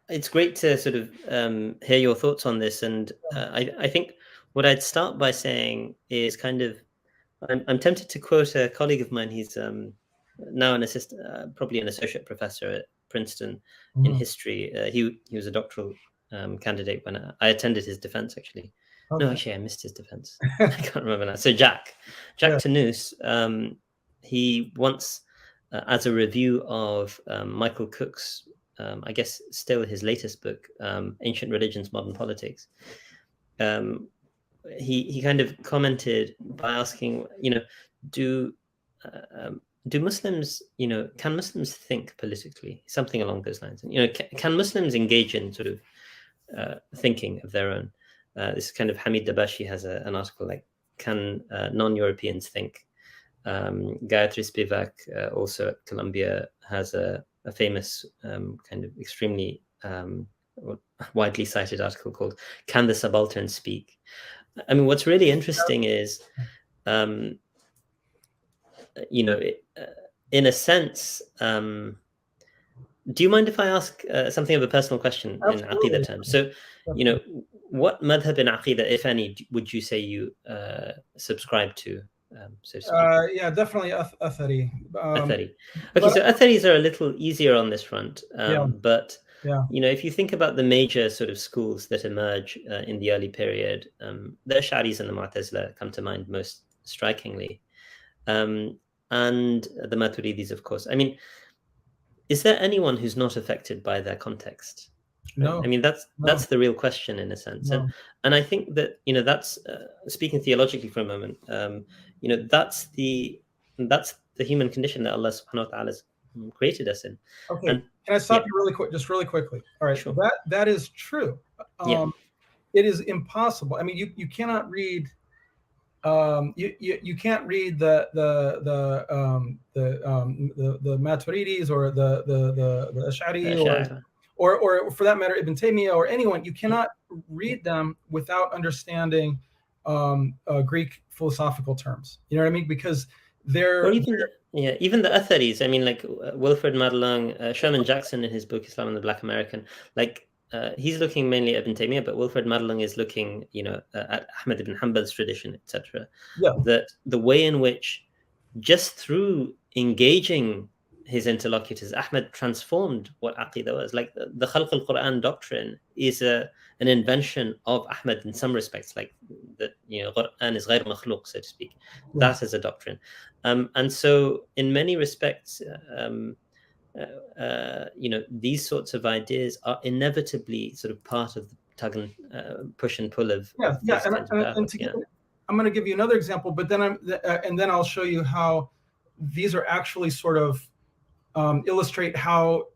it's great to sort of hear your thoughts on this. And I think what I'd start by saying is kind of, I'm tempted to quote a colleague of mine. He's now an assistant, probably an associate professor at Princeton in history. He was a doctoral candidate when I attended his defense, actually. Okay. No, actually, I missed his defense. I can't remember now. So Jack Tanous, he once, as a review of Michael Cook's, I guess still his latest book, Ancient Religions, Modern Politics, he kind of commented by asking, do Muslims, can Muslims think politically? Something along those lines. And, can Muslims engage in sort of thinking of their own? This kind of Hamid Dabashi has an article like, can non-Europeans think? Gayatri Spivak, also at Columbia, has a famous kind of extremely widely cited article called "Can the Subaltern Speak?" I mean, what's really interesting is, in a sense, do you mind if I ask something of a personal question in Aqidah terms? So, what madhab in Aqidah, if any, would you say you subscribe to? So to speak? Yeah, definitely Athari. Athari. Okay, so Atharis are a little easier on this front, but if you think about the major sort of schools that emerge in the early period, the Ash'aris and the Mu'tazila come to mind most strikingly, and the Maturidis, of course. I mean, is there anyone who's not affected by their context? Right? No. I mean, that's the real question in a sense. No. And I think that, that's speaking theologically for a moment, that's the human condition that Allah subhanahu wa ta'ala has created us in. Okay. And, can I stop you really quick, just really quickly? All right. Sure. That is true. It is impossible. I mean, you cannot read you can't read the Maturidis or the Ash'ari or for that matter Ibn Taymiyyah or anyone. You cannot read them without understanding Greek philosophical terms. You know what I mean? Because they're even the Atharis. I mean, like Wilfred Madelung, Sherman Jackson in his book Islam and the Black American, like. He's looking mainly at Ibn Taymiyyah, but Wilfred Madelung is looking, at Ahmad ibn Hanbal's tradition, etc. Yeah. That the way in which, just through engaging his interlocutors, Ahmed transformed what Aqidah was. Like the Khalq al-Quran doctrine is an invention of Ahmed in some respects, like that, Quran is غير مخلوق, so to speak. Yes. That is a doctrine. And so in many respects, these sorts of ideas are inevitably sort of part of the tug and push and pull of this kind of dialogue. I'm going to give you another example, but then I'll show you how these are actually sort of illustrate how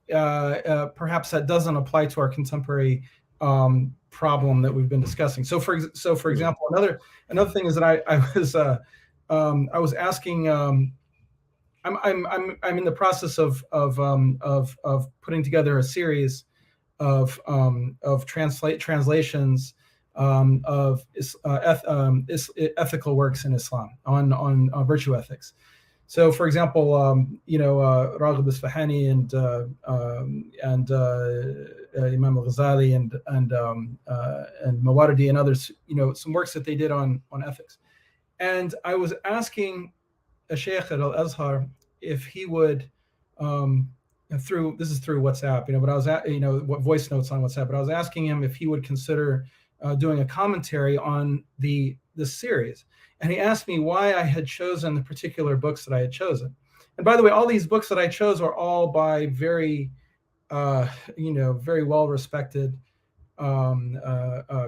perhaps that doesn't apply to our contemporary problem that we've been discussing. So for example, another thing is that I was asking. I'm in the process of putting together a series of translations of ethical works in Islam on virtue ethics. So, for example, Raghib Isfahani and Imam al-Ghazali and Mawardi and others, some works that they did on ethics. And I was asking a sheikh at al-Azhar if he would, through WhatsApp, but I was what voice notes on WhatsApp, but I was asking him if he would consider doing a commentary on this series. And he asked me why I had chosen the particular books that I had chosen. And by the way, all these books that I chose are all by very, very well-respected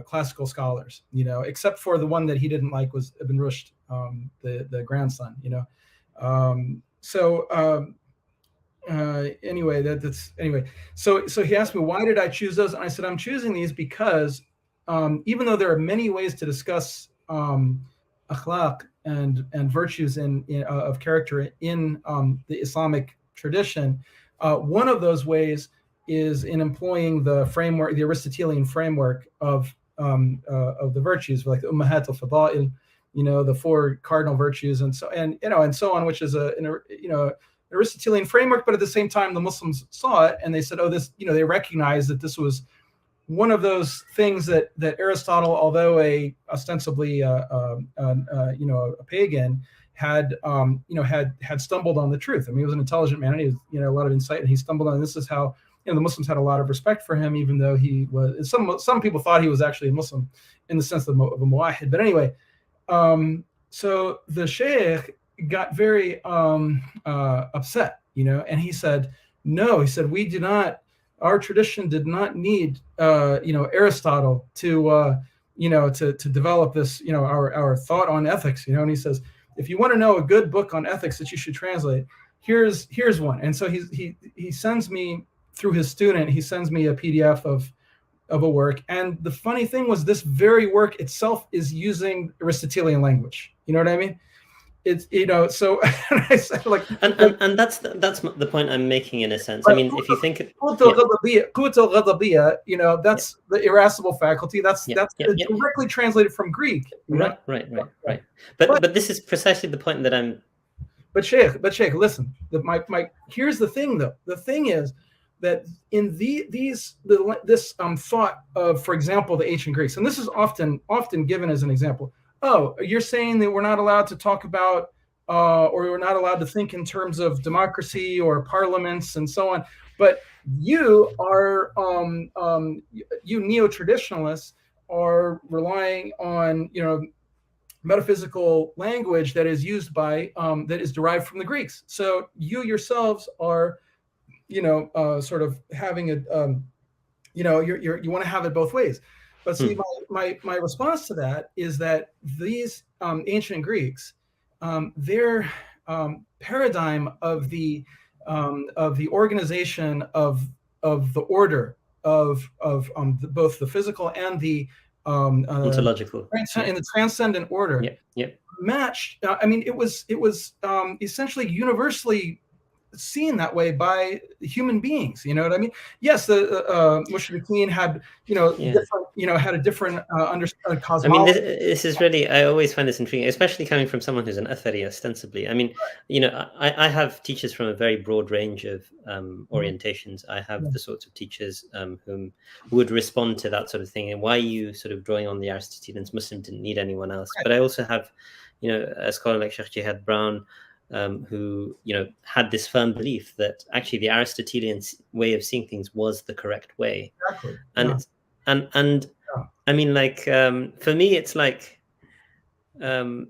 classical scholars, except for the one that he didn't like was Ibn Rushd, the grandson, anyway, so he asked me, why did I choose those? And I said, I'm choosing these because even though there are many ways to discuss akhlaq and virtues of character in the Islamic tradition, one of those ways is in employing the Aristotelian framework of the virtues, like the Ummahat al-Fada'il, the four cardinal virtues, and so on, which is an Aristotelian framework. But at the same time, the Muslims saw it and they said, they recognized that this was one of those things that Aristotle, although ostensibly a pagan, had stumbled on the truth. I mean, he was an intelligent man, and he had a lot of insight, and he stumbled on. This is how the Muslims had a lot of respect for him, even though he was. Some people thought he was actually a Muslim in the sense of a muwahid. But anyway, so the sheikh got very upset, and he said, no, he said, we do not. Our tradition did not need, Aristotle to develop this, our thought on ethics, And he says, if you want to know a good book on ethics that you should translate, here's one. And so he sends me through his student. He sends me a PDF of a work. And the funny thing was, this very work itself is using Aristotelian language. You know what I mean? It's so I said, and that's the point I'm making, in a sense. I mean, if you think that's the irascible faculty. That's directly translated from Greek. Right. But this is precisely the point that I'm. But Sheikh, listen. Here's the thing, though. The thing is that in this thought of, for example, the ancient Greeks, and this is often given as an example. Oh, you're saying that we're not allowed to talk about, or we're not allowed to think in terms of democracy or parliaments and so on. But you are, you neo-traditionalists are relying on, metaphysical language that is used by, that is derived from the Greeks. So you yourselves are, sort of having a, you want to have it both ways. But see, my response to that is that these ancient Greeks, their paradigm of the organization of the order of both the physical and the ontological and the transcendent order matched. I mean, it was essentially universally seen that way by human beings. You know what I mean? Yes, the Mushrikeen had different, had a different cosmology. I mean, this is really, I always find this intriguing, especially coming from someone who's an Athari ostensibly. I mean, I have teachers from a very broad range of orientations. I have the sorts of teachers whom would respond to that sort of thing, and why are you sort of drawing on the Aristotelians? Muslim didn't need anyone else. But I also have, a scholar like Sheikh Jihad Brown, who had this firm belief that actually the Aristotelian way of seeing things was the correct way. Exactly. And Yeah. it's and Yeah. I mean, like, for me, it's like, I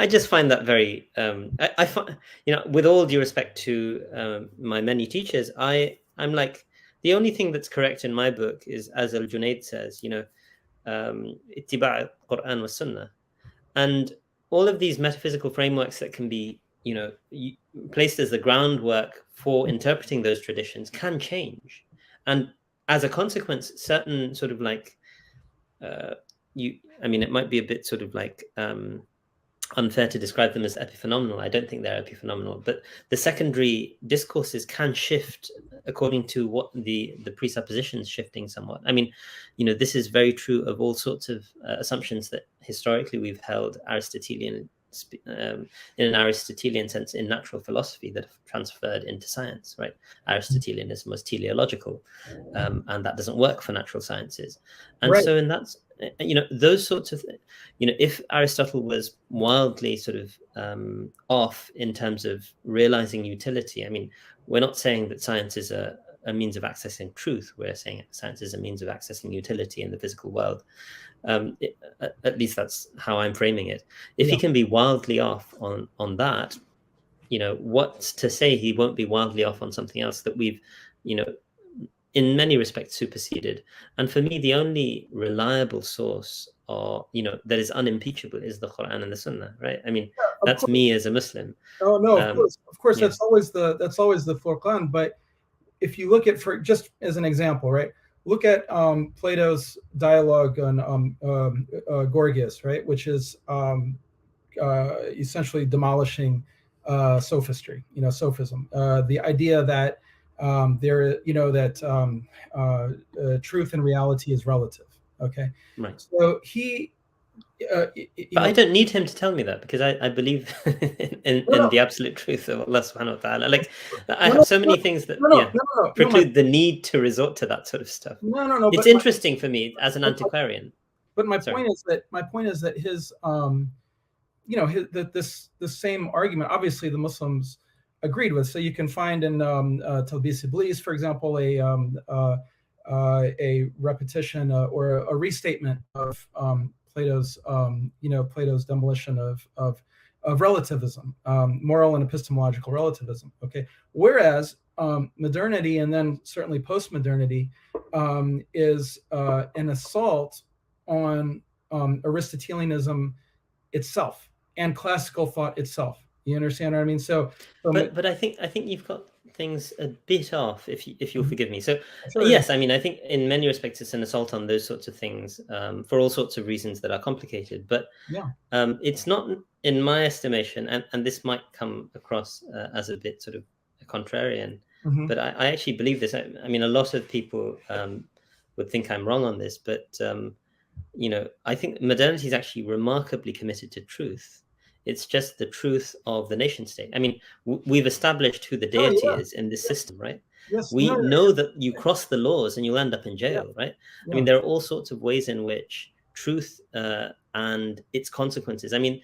just find that very I find, with all due respect to my many teachers, I'm like, the only thing that's correct in my book is, as al-Junaid says, ittiba' al-Quran wa sunnah. And all of these metaphysical frameworks that can be placed as the groundwork for interpreting those traditions can change, and as a consequence, certain sort of like I mean, it might be a bit sort of like unfair to describe them as epiphenomenal. I don't think they're epiphenomenal, but the secondary discourses can shift according to what the presuppositions shifting somewhat. I mean, this is very true of all sorts of assumptions that historically we've held Aristotelian, in an Aristotelian sense, in natural philosophy, that have transferred into science, right? Aristotelianism was teleological, and that doesn't work for natural sciences. And Right. so in that, those sorts of, if Aristotle was wildly sort of off in terms of realizing utility, I mean, we're not saying that science is a means of accessing truth. We're saying science is a means of accessing utility in the physical world. At least that's how I'm framing it. If Yeah. he can be wildly off on that, what's to say he won't be wildly off on something else that we've, in many respects superseded. And for me, the only reliable source, or that is unimpeachable, is the Quran and the Sunnah, right? I mean, Of that's course. me as a Muslim. Oh no, of course, Yeah. that's always the Furqan. But if you look at, for just as an example, right? Look at Plato's dialogue on Gorgias, right? Which is essentially demolishing sophistry, sophism. The idea that truth and reality is relative. Okay, Right. so he, But I don't need him to tell me that, because I believe in no, the absolute truth of Allah subhanahu wa ta'ala. Like, I no, have no, so no, many things that, no, no, yeah, no, no, no, no, preclude the need to resort to that sort of stuff. no, It's but interesting for me as an antiquarian. my Sorry. point is that his this same argument, obviously the Muslims agreed with. So you can find in Talbis Iblis, for example, a repetition or a restatement of Plato's Plato's demolition of relativism, moral and epistemological relativism. Okay, whereas modernity, and then certainly postmodernity, is an assault on Aristotelianism itself and classical thought itself. You understand what I mean? But I think you've got things a bit off, if you'll forgive me. So sure, yes, I mean, I think in many respects it's an assault on those sorts of things, for all sorts of reasons that are complicated. But yeah, it's not, in my estimation, and this might come across as a bit sort of a contrarian, mm-hmm. but I actually believe this. I mean, a lot of people would think I'm wrong on this, but I think modernity is actually remarkably committed to truth. It's just the truth of the nation state. I mean, we've established who the Oh deity yeah, is in this system, right? yes, We no, know that you cross the laws and you'll end up in yeah, jail, right? I yeah, mean, there are all sorts of ways in which truth and its consequences. I mean,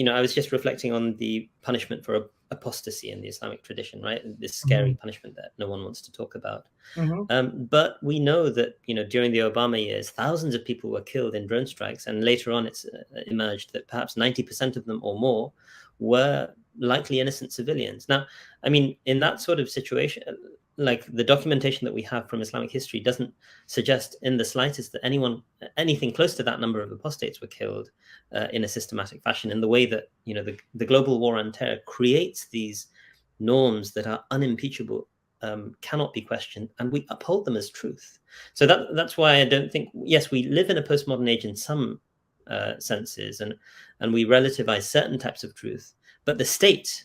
I was just reflecting on the punishment for apostasy in the Islamic tradition, right? This scary mm-hmm. punishment that no one wants to talk about. Mm-hmm. But we know that during the Obama years, thousands of people were killed in drone strikes, and later on, it's emerged that perhaps 90% of them or more were likely innocent civilians. Now, I mean, in that sort of situation, like, the documentation that we have from Islamic history doesn't suggest in the slightest that anything close to that number of apostates were killed in a systematic fashion, in the way that the global war on terror creates these norms that are unimpeachable, cannot be questioned, and we uphold them as truth. So that's why I don't think, yes, we live in a postmodern age in some senses, and we relativize certain types of truth, but the state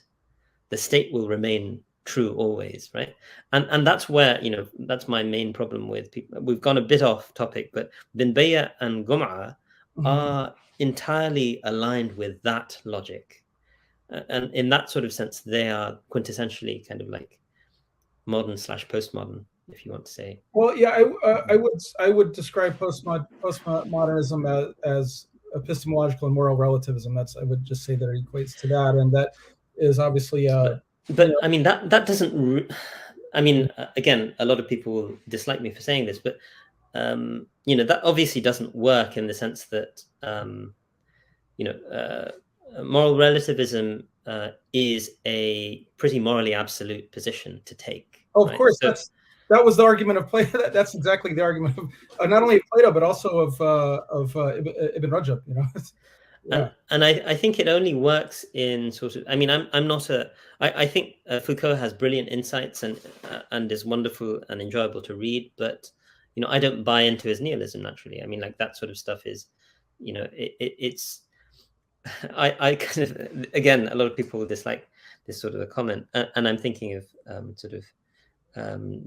will remain true always, right? And that's where, that's my main problem with people. We've gone a bit off topic, but Bin Bayya and Gum'a are entirely aligned with that logic, and in that sort of sense, they are quintessentially kind of like modern/postmodern, if you want to say. Well, yeah, I would describe postmodernism as epistemological and moral relativism. I would just say that it equates to that, and that is obviously but I mean that doesn't. I mean, again, a lot of people will dislike me for saying this, but that obviously doesn't work in the sense that moral relativism is a pretty morally absolute position to take. Oh, of right? course, that was the argument of Plato. That's exactly the argument of not only of Plato but also of Ibn Rajab. Yeah. And I think it only works in sort of. I mean, I'm not a. I think Foucault has brilliant insights and is wonderful and enjoyable to read, but I don't buy into his nihilism naturally. I mean, like that sort of stuff is, it's. I kind of, again, a lot of people dislike this sort of a comment, and I'm thinking of sort of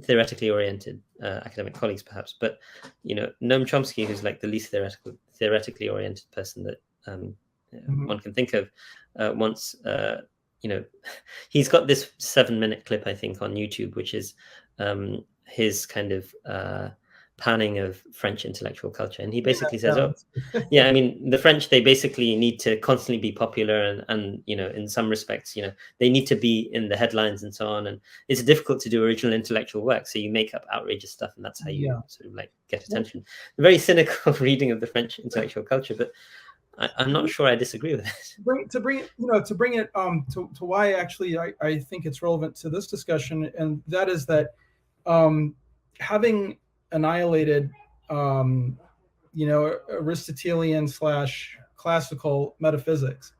theoretically oriented academic colleagues, perhaps. But Noam Chomsky, who's like the least theoretically oriented person that one can think of, once he's got this 7-minute clip, I think, on YouTube, which is his kind of panning of French intellectual culture, and he basically says, yeah, I mean, the French, they basically need to constantly be popular, and in some respects, they need to be in the headlines and so on, and it's difficult to do original intellectual work, so you make up outrageous stuff, and that's how you sort of like get attention. A very cynical reading of the French intellectual culture, but I'm not sure I disagree with it. To bring it to why actually I think it's relevant to this discussion, and that is that having annihilated Aristotelian / classical metaphysics,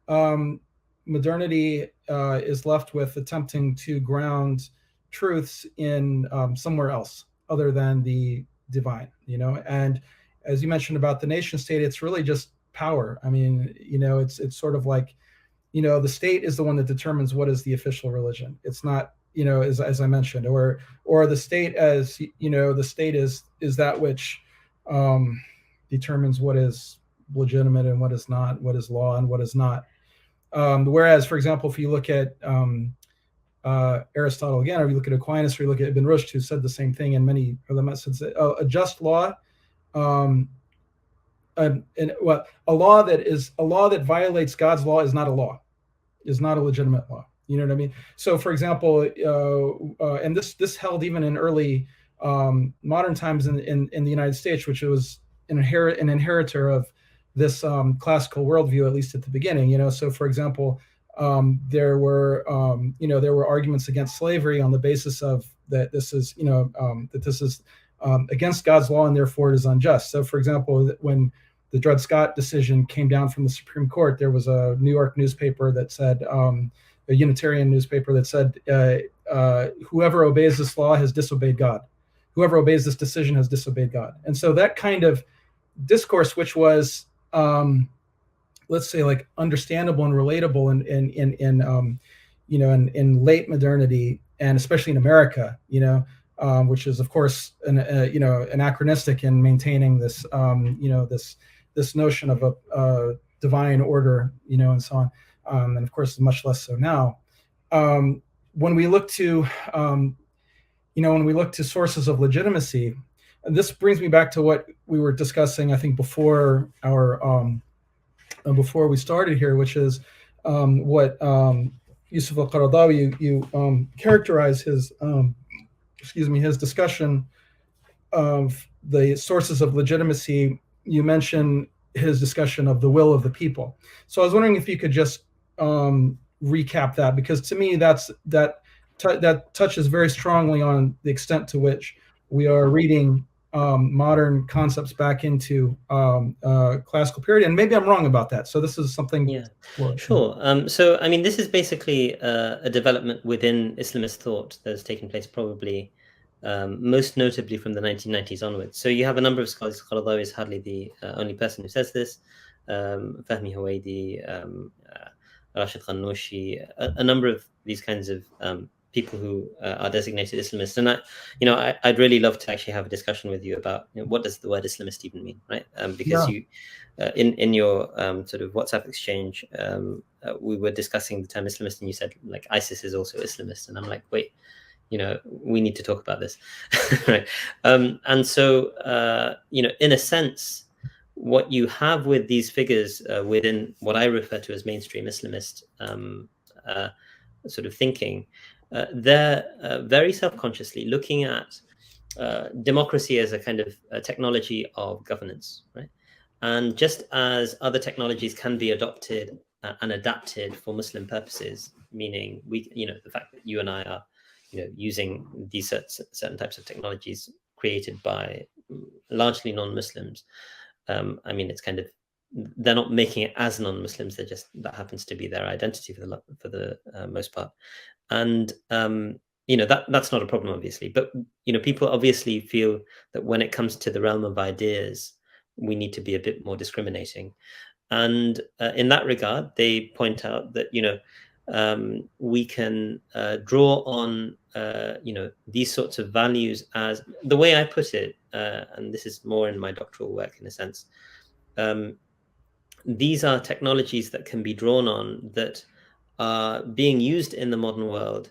modernity is left with attempting to ground truths in somewhere else other than the divine, and as you mentioned about the nation state, it's really just power. I mean, it's sort of like, the state is the one that determines what is the official religion. It's not, as I mentioned, or the state, as the state is that which determines what is legitimate and what is not, what is law and what is not. Whereas, for example, if you look at Aristotle again, or you look at Aquinas, or you look at Ibn Rushd, who said the same thing, and many of them said a just law, a law that violates God's law is not a law, is not a legitimate law. You know what I mean? So, for example, and this held even in early modern times in the United States, which was an inheritor of this classical worldview, at least at the beginning. So, for example, there were arguments against slavery on the basis of that this is against God's law and therefore it is unjust. So, for example, when the Dred Scott decision came down from the Supreme Court, there was a New York newspaper that said, a Unitarian newspaper that said, whoever obeys this law has disobeyed God. Whoever obeys this decision has disobeyed God. And so that kind of discourse, which was, let's say, like understandable and relatable in late modernity, and especially in America, which is of course anachronistic in maintaining this this notion of a divine order, and so on, and of course much less so now. When we look to sources of legitimacy, and this brings me back to what we were discussing, I think, before we started here, which is what Yusuf al-Qaradawi, you characterize his his discussion of the sources of legitimacy. You mentioned his discussion of the will of the people. So I was wondering if you could just recap that, because to me that touches very strongly on the extent to which we are reading modern concepts back into classical period, and maybe I'm wrong about that. So this is something. Yeah, sure. So I mean, this is basically a development within Islamist thought that has taken place probably most notably from the 1990s onwards. So you have a number of scholars. Qaradawi is hardly the only person who says this. Fahmi Hawaidi, Rashid Ghannouchi, a number of these kinds of people who are designated Islamists. And I'd really love to actually have a discussion with you about what does the word Islamist even mean, right? Because you, in your sort of WhatsApp exchange, we were discussing the term Islamist, and you said like ISIS is also Islamist, and I'm like, wait, we need to talk about this, right? And so, in a sense, what you have with these figures within what I refer to as mainstream Islamist sort of thinking, they're very self-consciously looking at democracy as a kind of a technology of governance, right? And just as other technologies can be adopted and adapted for Muslim purposes, meaning the fact that you and I are, using these certain types of technologies created by largely non-Muslims. I mean, it's kind of, they're not making it as non-Muslims. They're just, that happens to be their identity for the most part. And that's not a problem, obviously. But people obviously feel that when it comes to the realm of ideas, we need to be a bit more discriminating. And in that regard, they point out that we can draw on these sorts of values as, the way I put it, and this is more in my doctoral work in a sense. These are technologies that can be drawn on that are being used in the modern world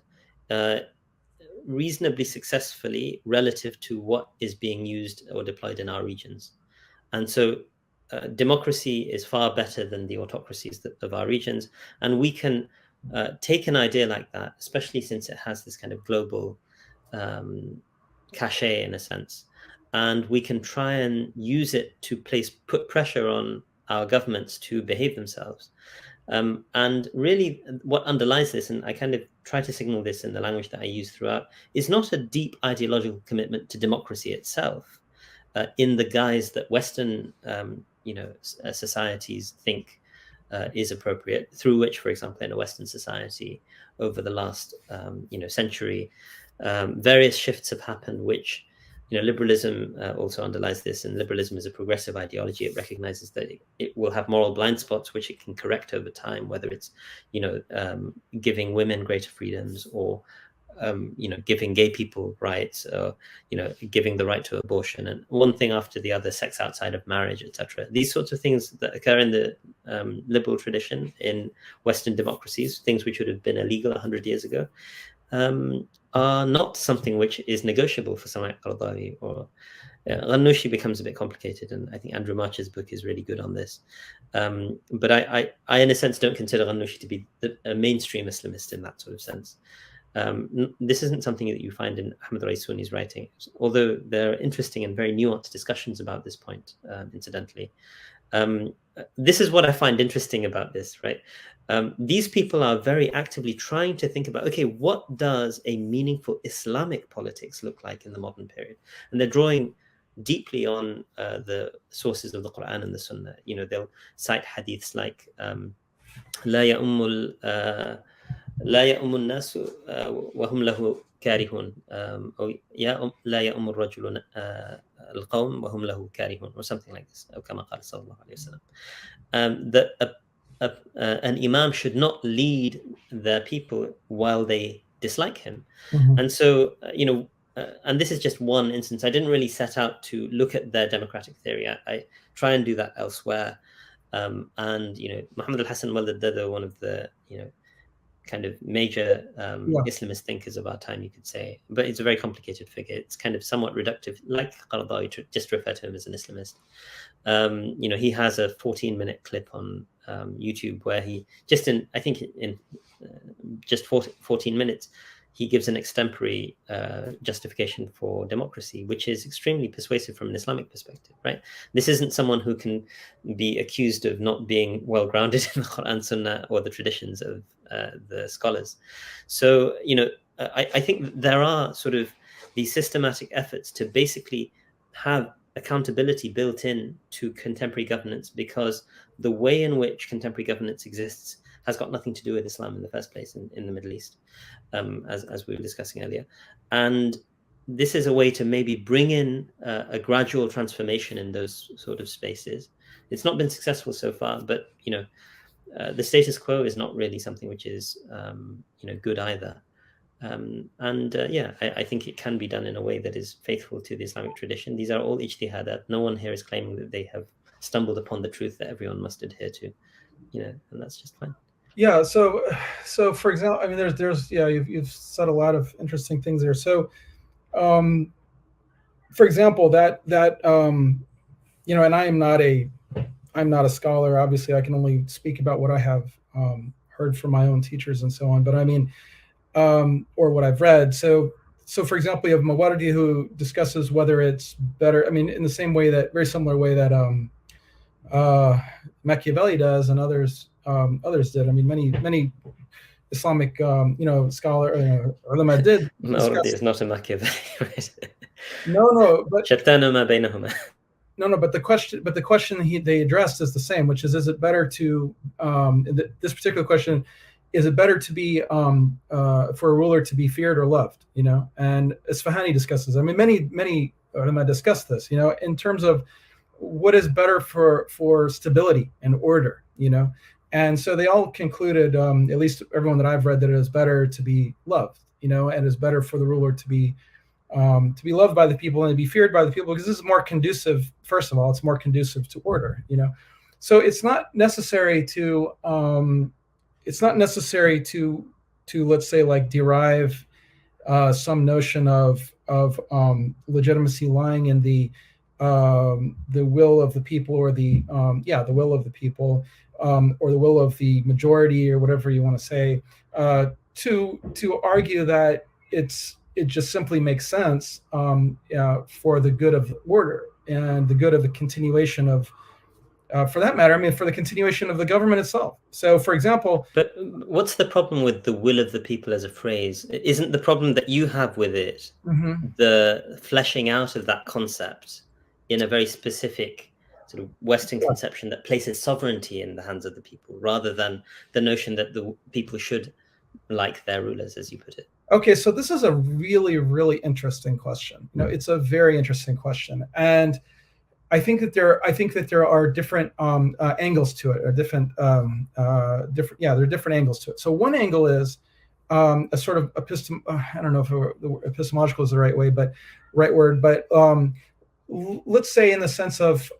reasonably successfully relative to what is being used or deployed in our regions. And so democracy is far better than the autocracies of our regions. And we can take an idea like that, especially since it has this kind of global cachet in a sense, and we can try and use it to put pressure on our governments to behave themselves. And really what underlies this, and I kind of try to signal this in the language that I use throughout, is not a deep ideological commitment to democracy itself in the guise that Western societies think is appropriate, through which, for example, in a Western society over the last century, various shifts have happened, which liberalism also underlies this, and liberalism is a progressive ideology. It recognizes that it will have moral blind spots, which it can correct over time, whether it's, giving women greater freedoms, or, giving gay people rights, or, giving the right to abortion, and one thing after the other, sex outside of marriage, etc. These sorts of things that occur in the liberal tradition in Western democracies, things which would have been illegal 100 years ago, are not something which is negotiable for someone like al-Azami. Or Ghannouchi becomes a bit complicated, and I think Andrew March's book is really good on this. But I in a sense don't consider Ghannouchi to be a mainstream Islamist in that sort of sense. This isn't something that you find in Ahmed Raisuni's writing, although there are interesting and very nuanced discussions about this point, incidentally. This is what I find interesting about this, right? These people are very actively trying to think about, okay, what does a meaningful Islamic politics look like in the modern period? And they're drawing deeply on the sources of the Quran and the Sunnah. They'll cite hadiths like لا يؤم الناس وهم له كارهون, أو لا يؤم الرجل القوم وهم له كارهون, or something like this, أو كما قال صلى الله عليه وسلم. That an imam should not lead the people while they dislike him. Mm-hmm. And so, and this is just one instance. I didn't really set out to look at their democratic theory. I try and do that elsewhere. And, Muhammad al-Hassan al-Dada, one of the, kind of major Islamist thinkers of our time, you could say, but it's a very complicated figure. It's kind of somewhat reductive, like Qaradawi, to just refer to him as an Islamist. He has a 14-minute clip on YouTube where he just in 14 minutes, he gives an extempore justification for democracy, which is extremely persuasive from an Islamic perspective, right? This isn't someone who can be accused of not being well grounded in the Quran, Sunnah, or the traditions of the scholars. So, I think there are sort of these systematic efforts to basically have accountability built in to contemporary governance, because the way in which contemporary governance exists has got nothing to do with Islam in the first place in the Middle East, as we were discussing earlier. And this is a way to maybe bring in a gradual transformation in those sort of spaces. It's not been successful so far, but the status quo is not really something which is good either. I think it can be done in a way that is faithful to the Islamic tradition. These are all ijtihadat. No one here is claiming that they have stumbled upon the truth that everyone must adhere to, and that's just fine. Yeah. So for example, I mean, there's you've said a lot of interesting things there. So, for example, that and I am not a I'm not a scholar. Obviously, I can only speak about what I have heard from my own teachers and so on. But I mean, or what I've read. So for example, you have Mawardi, who discusses whether it's better. I mean, in the same way that, very similar way that Machiavelli does, and others did. I mean, many Islamic scholar ulama did Mawardi discuss. is not a Machiavelli, right? No, but شتان ما بينهما. no, but the question they addressed is the same, which is it better to this particular question, is it better to be for a ruler to be feared or loved? And Isfahani discusses. I mean, many ulama discuss this. In terms of what is better for stability and order. And so they all concluded, at least everyone that I've read, that it is better to be loved. And it's better for the ruler to be loved by the people and to be feared by the people, because this is more conducive. First of all, it's more conducive to order. So it's not necessary to let's say, like, derive some notion of legitimacy lying in the will of the people, or the will of the people, or the will of the majority, or whatever you want to say, to argue that it just simply makes sense for the good of the order and the good of the continuation of, for that matter, I mean, for the continuation of the government itself. So, for example. But what's the problem with the will of the people as a phrase? Isn't the problem that you have with it the fleshing out of that concept in a very specific sort of Western conception that places sovereignty in the hands of the people, rather than the notion that the people should like their rulers, as you put it? Okay, so this is a really, really interesting question. It's a very interesting question, and I think that there are different angles to it, or different. There are different angles to it. So one angle is a sort of I don't know if epistemological is the right word, but let's say in the sense of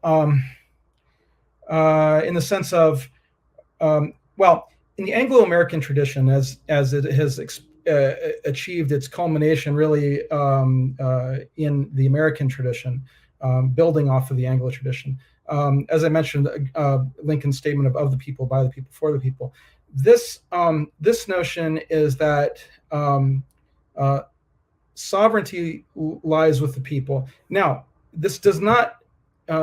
well, in the Anglo-American tradition, as it has achieved its culmination really in the American tradition, building off of the Anglo tradition. As I mentioned, Lincoln's statement of the people, by the people, for the people. This notion is that sovereignty lies with the people. Now, this does not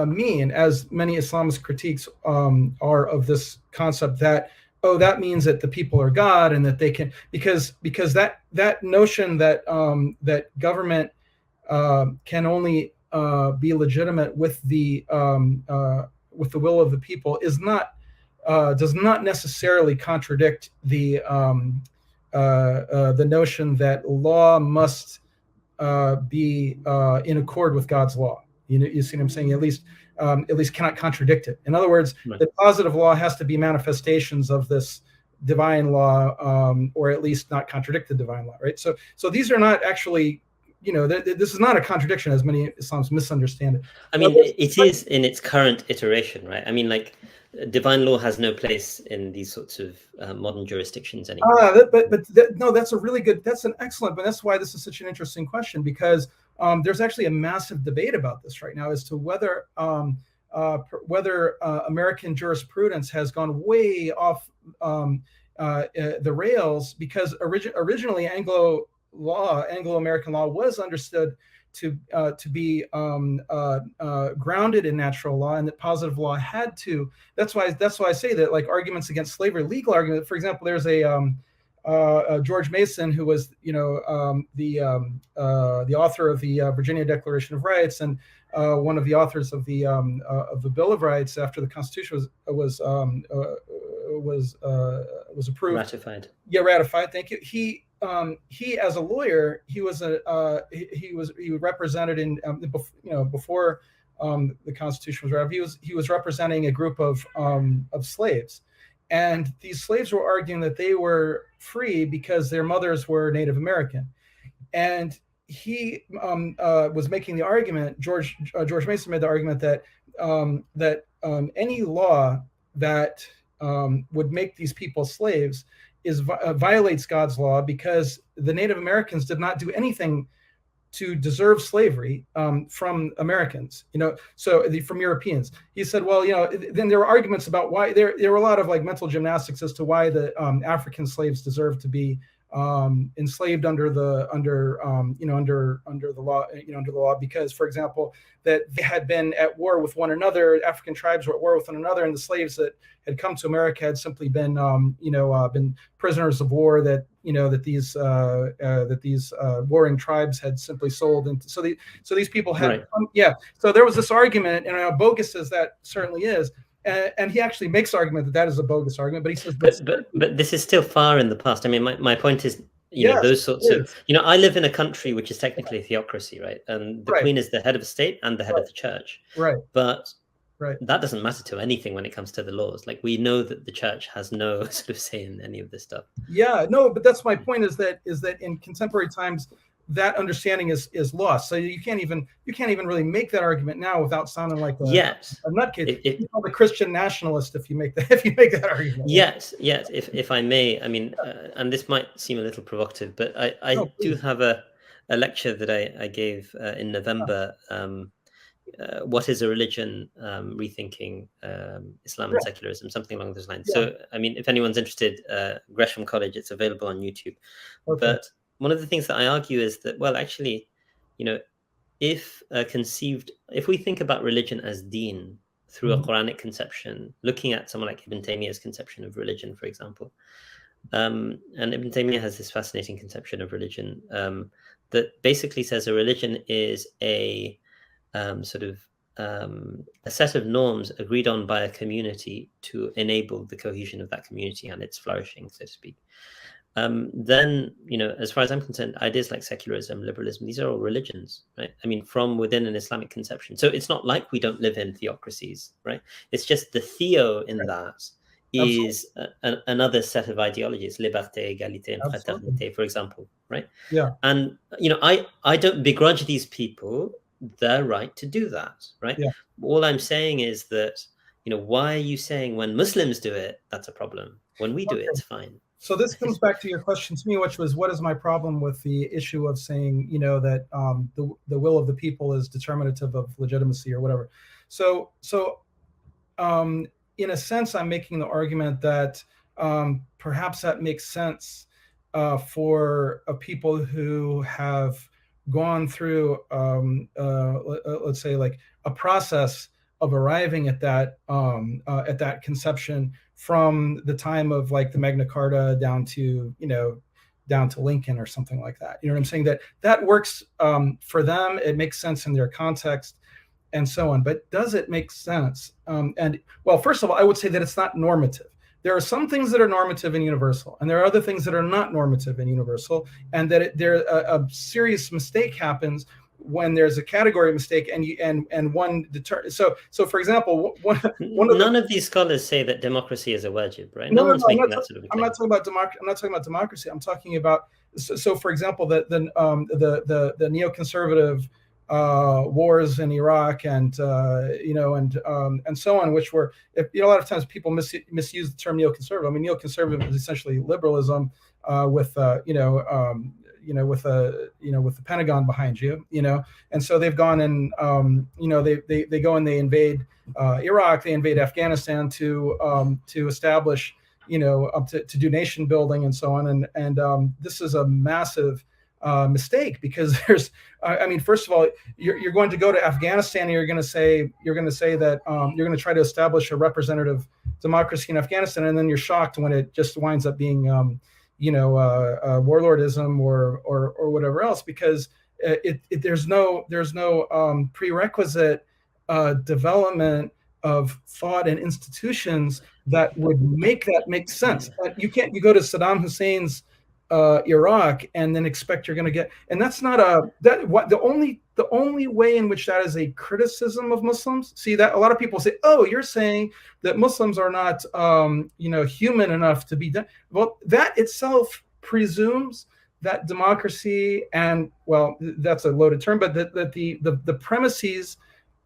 mean, as many Islamist critiques are of this concept, that that means that the people are God, and that they can, because that notion that that government can only be legitimate with the will of the people does not necessarily contradict the notion that law must be in accord with God's law. You see what I'm saying? At least cannot contradict it. In other words, right. The positive law has to be manifestations of this divine law, or at least not contradict the divine law, right? So these are not actually, this is not a contradiction, as many Islams misunderstand it. I mean, it is in its current iteration, right? I mean, like, divine law has no place in these sorts of modern jurisdictions anymore. No, that's an excellent, but that's why this is such an interesting question, because there's actually a massive debate about this right now as to whether American jurisprudence has gone way off the rails, because originally Anglo-American law was understood to be grounded in natural law, and that positive law had to. That's why I say that, like, arguments against slavery, legal argument. For example, there's a George Mason, who was the author of the Virginia Declaration of Rights, and one of the authors of the Bill of Rights after the Constitution was approved. Ratified. Yeah, ratified. Thank you. He as a lawyer, he represented in before the Constitution was ratified. He was representing a group of slaves, and these slaves were arguing that they were free because their mothers were Native American, and he was making the argument. George Mason made the argument that any law that would make these people slaves violates God's law, because the Native Americans did not do anything to deserve slavery from Americans, from Europeans. He said, well, then there were arguments about why there were a lot of like mental gymnastics as to why the African slaves deserved to be enslaved under the law, because, for example, that they had been at war with one another. African tribes were at war with one another, and the slaves that had come to America had simply been been prisoners of war that these warring tribes had simply sold. And so these people had so there was this argument, and bogus as that certainly is. And he actually makes the argument that is a bogus argument, but he says, but this is still far in the past. I mean, my point is, those sorts of, I live in a country which is technically a theocracy, right? And the Queen is the head of the state and the head of the church, right? But that doesn't matter to anything when it comes to the laws. Like, we know that the church has no sort of say in any of this stuff. Yeah, no, but that's my point. Is that in contemporary times, that understanding is lost. So you can't even really make that argument now without sounding like a nutcase. You call the Christian nationalist if you make that argument. Yes. If I may, I mean, and this might seem a little provocative, but I do have a lecture that I gave in November. What is a religion? Rethinking Islam and secularism, something along those lines. So, I mean, if anyone's interested, Gresham College, it's available on YouTube. But one of the things that I argue is that, well, actually, if we think about religion as deen through a Quranic conception, looking at someone like Ibn Taymiyyah's conception of religion, for example, and Ibn Taymiyyah has this fascinating conception of religion that basically says a religion is a set of norms agreed on by a community to enable the cohesion of that community and its flourishing, so to speak. Then, as far as I'm concerned, ideas like secularism, liberalism, these are all religions, right? I mean, from within an Islamic conception. So it's not like we don't live in theocracies, right? It's just the theo in that is another set of ideologies, liberté, égalité, and fraternité, for example, right? Yeah. And, I don't begrudge these people their right to do that, right? Yeah. All I'm saying is that, why are you saying when Muslims do it, that's a problem? When we do it, it's fine. So this comes back to your question to me, which was, what is my problem with the issue of saying, that the will of the people is determinative of legitimacy or whatever. So in a sense, I'm making the argument that perhaps that makes sense for people who have gone through, let's say, like a process of arriving at that conception from the time of like the Magna Carta down to Lincoln or something like that. You know what I'm saying? That works for them. It makes sense in their context and so on. But does it make sense? And well, first of all, I would say that it's not normative. There are some things that are normative and universal, and there are other things that are not normative and universal, and that a serious mistake happens when there's a category mistake and one so for example, none of these scholars say that democracy is a wajib, right? No, I'm not talking about democracy. I'm talking about so for example, the neoconservative wars in Iraq and so on, which were, a lot of times people misuse the term neoconservative. I mean, neoconservative is essentially liberalism with with the Pentagon behind you, and so they've gone and they go and they invade Iraq, they invade Afghanistan to establish, to do nation building and so on, and this is a massive mistake, because there's, first of all, you're going to go to Afghanistan and you're going to say that you're going to try to establish a representative democracy in Afghanistan, and then you're shocked when it just winds up being warlordism or whatever else, because there's no prerequisite development of thought and institutions that would make that make sense. But you go to Saddam Hussein's Iraq and then expect you're going to get, and that's not the only way in which that is a criticism of Muslims. See, that a lot of people say, oh, you're saying that Muslims are not human enough to be done. Well, that itself presumes that democracy, and well, that's a loaded term, but that the premises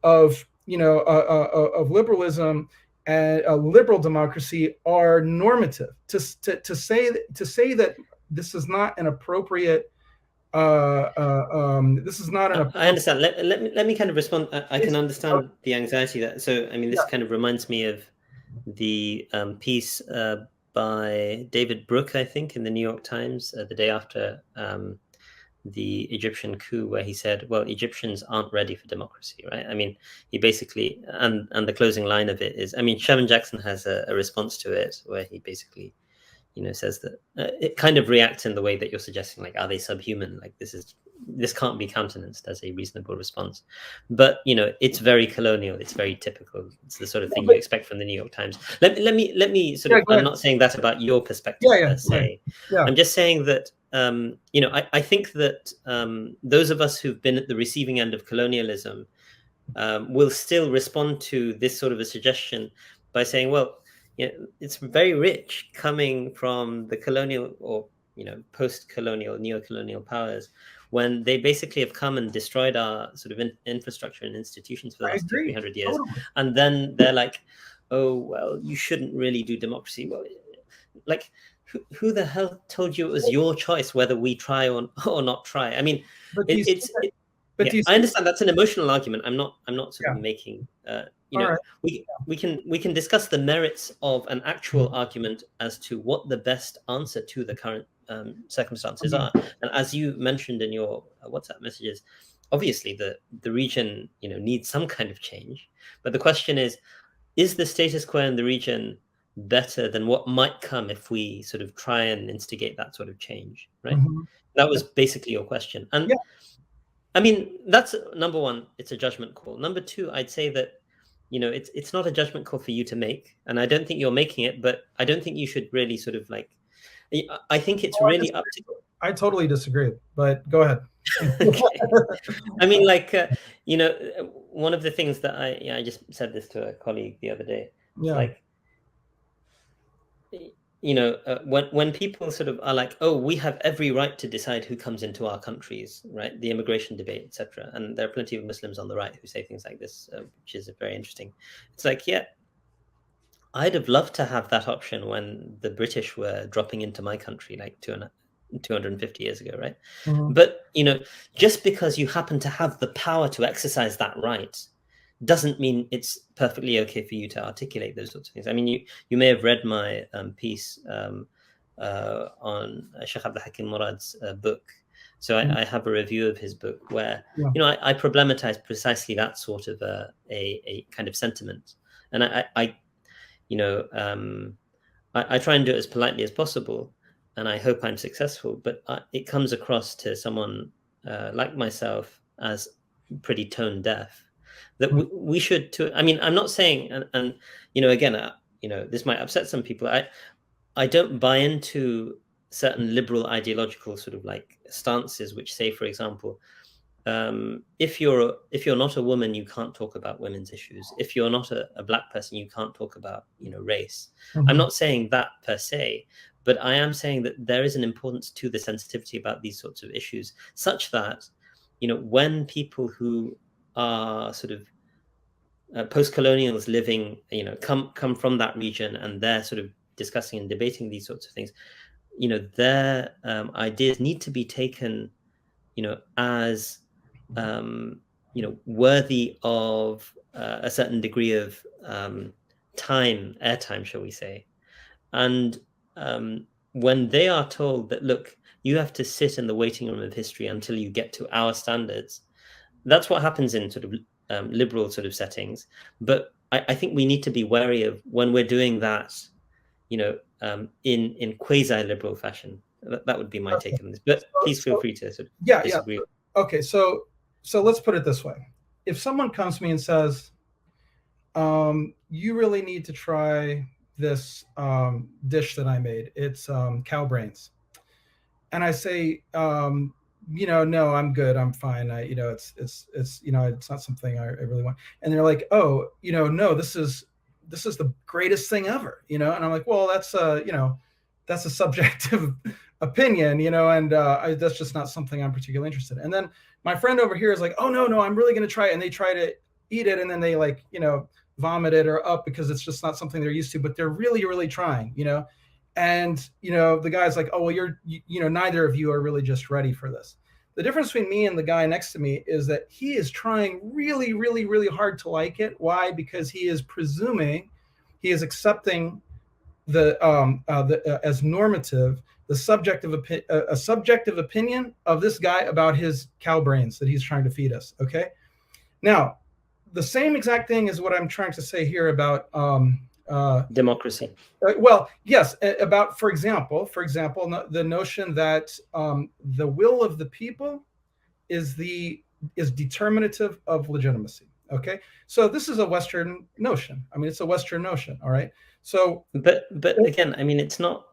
of of liberalism and a liberal democracy are normative. To say that this is not an appropriate This is not an I apology. understand. Let me kind of respond. I can It's, understand the anxiety that. So, I mean, yeah, this kind of reminds me of the piece by David Brooke, I think, in the New York Times the day after the Egyptian coup, where he said, "Well, Egyptians aren't ready for democracy," right? I mean, he basically, and the closing line of it is, I mean, Sherman Jackson has a response to it where he basically, says that it kind of reacts in the way that you're suggesting, like, are they subhuman? Like, this can't be countenanced as a reasonable response. But it's very colonial. It's very typical. It's the sort of thing you but expect from the New York Times. Let me sort yeah, of. go I'm ahead. not saying that about your Yeah, perspective yeah, per go ahead. se. Yeah. I'm just saying that I think that those of us who've been at the receiving end of colonialism will still respond to this sort of a suggestion by saying, well, it's very rich coming from the colonial or post-colonial, neo-colonial powers when they basically have come and destroyed our sort of infrastructure and institutions for the I last two, three agree. hundred years, Totally. and then they're like, oh well, you shouldn't really do democracy. Well, like who the hell told you it was your choice whether we try or not try? I mean, But do it, you see it's that? it, But yeah, do you I see? understand that's an emotional argument. I'm not sort of Yeah. making All right. we can discuss the merits of an actual argument as to what the best answer to the current circumstances Mhm. are. And as you mentioned in your WhatsApp messages, obviously the region needs some kind of change. But the question is the status quo in the region better than what might come if we sort of try and instigate that sort of change, right? Mhm. That was basically your question. And Yeah. I mean, that's number one, it's a judgment call. Number two, I'd say that, it's not a judgment call for you to make. And I don't think you're making it, but I don't think you should really sort of like, I think it's Oh, really up to, I totally disagree. But go ahead. okay. I mean, like, one of the things that I just said this to a colleague the other day. It's Yeah. like, when people sort of are like, oh, we have every right to decide who comes into our countries, right? The immigration debate, etc. And there are plenty of Muslims on the right who say things like this, which is very interesting. It's like, yeah, I'd have loved to have that option when the British were dropping into my country like 250 years ago, right? Mhm. But just because you happen to have the power to exercise that right doesn't mean it's perfectly okay for you to articulate those sorts of things. I mean, you may have read my piece on Sheikh Abdul Hakim Murad's book. So Mhm. I have a review of his book where Yeah. I problematize precisely that sort of a kind of sentiment, and I you know I try and do it as politely as possible, and I hope I'm successful. But it comes across to someone like myself as pretty tone deaf. That Mhm. we should. I mean, I'm not saying, and again, this might upset some people. I don't buy into certain liberal ideological sort of like stances, which say, for example, if you're not a woman, you can't talk about women's issues. If you're not a black person, you can't talk about race. I'm Mhm. not saying that per se, but I am saying that there is an importance to the sensitivity about these sorts of issues, such that when people who are sort of post-colonials living, come from that region, and they're sort of discussing and debating these sorts of things, their ideas need to be taken as worthy of a certain degree of airtime, shall we say. And when they are told that, look, you have to sit in the waiting room of history until you get to our standards, that's what happens in sort of liberal sort of settings. But I think we need to be wary of when we're doing that, in quasi-liberal fashion. That would be my Okay. take on this. But So, please feel so free to sort of yeah, yeah. disagree. Okay. So let's put it this way. If someone comes to me and says, you really need to try this dish that I made. It's cow brains. And I say, no, I'm good. I'm fine. It's not something I really want. And they're like, oh, no, this is the greatest thing ever, And I'm like, well, that's a subjective opinion, and that's just not something I'm particularly interested in. And then my friend over here is like, oh, no, no, I'm really going to try it. And they try to eat it, and then they like, vomit it or up because it's just not something they're used to, but they're really, really trying. And the guy's like, oh well, neither of you are really just ready for this. The difference between me and the guy next to me is that he is trying really, really, really hard to like it. Why? Because he is presuming, he is accepting as normative the a subjective opinion of this guy about his cow brains that he's trying to feed us. Okay, now the same exact thing is what I'm trying to say here about democracy. Well, yes, about for example, the notion that the will of the people is determinative of legitimacy. Okay, so this is a Western notion. I mean, it's a Western notion. All right. So, but again, I mean, it's not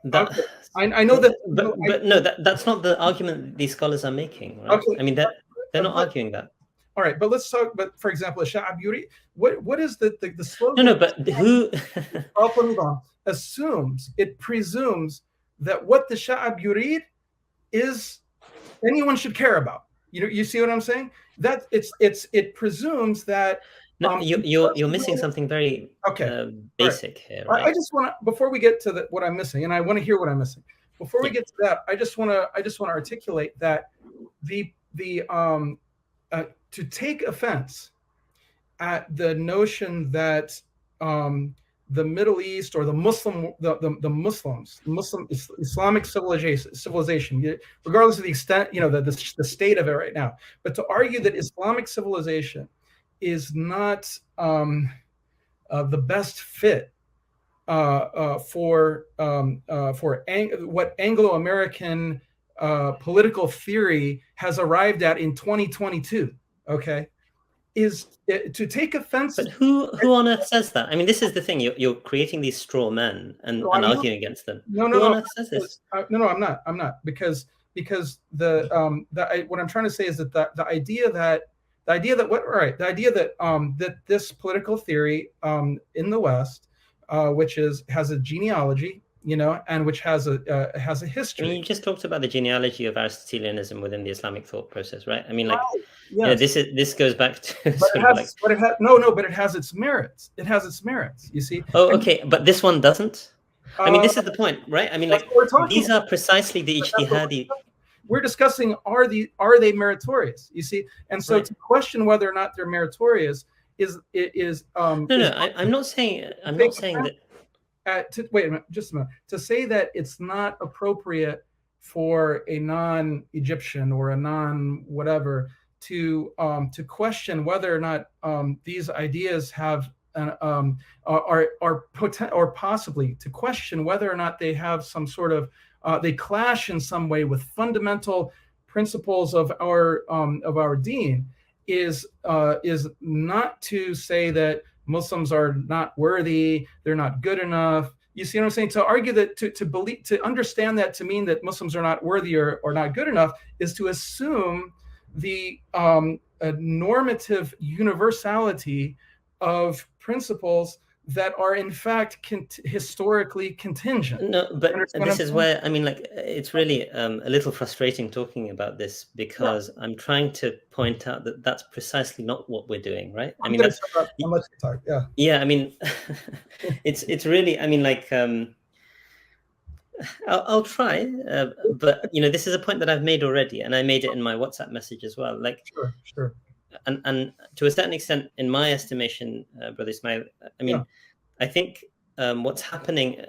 that. Okay. I know that, but no, that's not the argument these scholars are making, right? Okay. I mean, they're not arguing that. All right, but let's talk. But for example, Sha'ab Yuri, what is the slogan? No, but who? Assumes, it presumes that what the Sha'ab Yurid is anyone should care about. You see what I'm saying? That it presumes that. No, you're missing something very basic here, right? I just want to, before we get to what I'm missing, and I want to hear what I'm missing. Before we get to that, I just want to articulate that to take offense at the notion that the Middle East or the Islamic civilization, regardless of the extent, the state of it right now, but to argue that Islamic civilization is not the best fit for what Anglo-American political theory has arrived at in 2022. Okay, is to take offense. But who on earth says that? I mean, this is the thing. You're creating these straw men and arguing against them. No, who on earth says this? No, I'm not because what I'm trying to say is that the idea that that this political theory in the West, which has a genealogy, and which has a history. I mean, you just talked about the genealogy of Aristotelianism within the Islamic thought process, right? I mean, like, yes. This goes back to. But it has its merits. It has its merits. You see. Oh, okay, but this one doesn't. I mean, this is the point, right? I mean, like, these are precisely the ijtihadi. We're discussing are they meritorious? You see, and so to question whether or not they're meritorious is. I'm not saying that. Wait a minute, just a minute. To say that it's not appropriate for a non-Egyptian or a non-whatever to question whether or not these ideas have or possibly to question whether or not they have some sort of they clash in some way with fundamental principles of our deen is not to say that Muslims are not worthy, they're not good enough. You see what I'm saying? To argue that, to believe, to understand that to mean that Muslims are not worthy or not good enough is to assume the normative universality of principles that are in fact historically contingent. No, but this is where, I mean, like, it's really a little frustrating talking about this because I'm trying to point out that that's precisely not what we're doing, right? I mean, that's unless you talk, I mean, it's really, I mean, like, I'll try, but this is a point that I've made already, and I made it in my WhatsApp message as well. Like, sure. And to a certain extent, in my estimation, Brother Ismail, I mean, I think what's happening,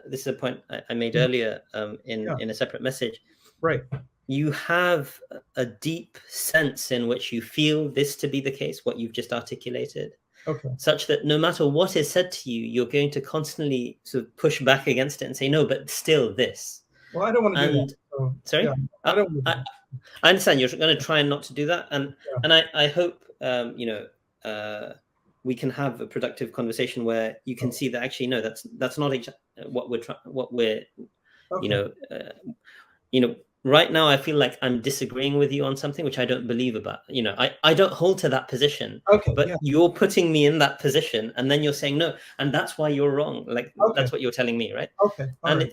this is a point I made earlier in a separate message. Right. You have a deep sense in which you feel this to be the case, what you've just articulated, such that no matter what is said to you, you're going to constantly sort of push back against it and say, no, but still this. Well, I don't want to do that. So, sorry? Yeah, I understand you're going to try not to do that, and I hope we can have a productive conversation where you can see that actually no, that's not what we're right now. I feel like I'm disagreeing with you on something which I don't believe about. I don't hold to that position. But you're putting me in that position, and then you're saying no, and that's why you're wrong. Like that's what you're telling me, right?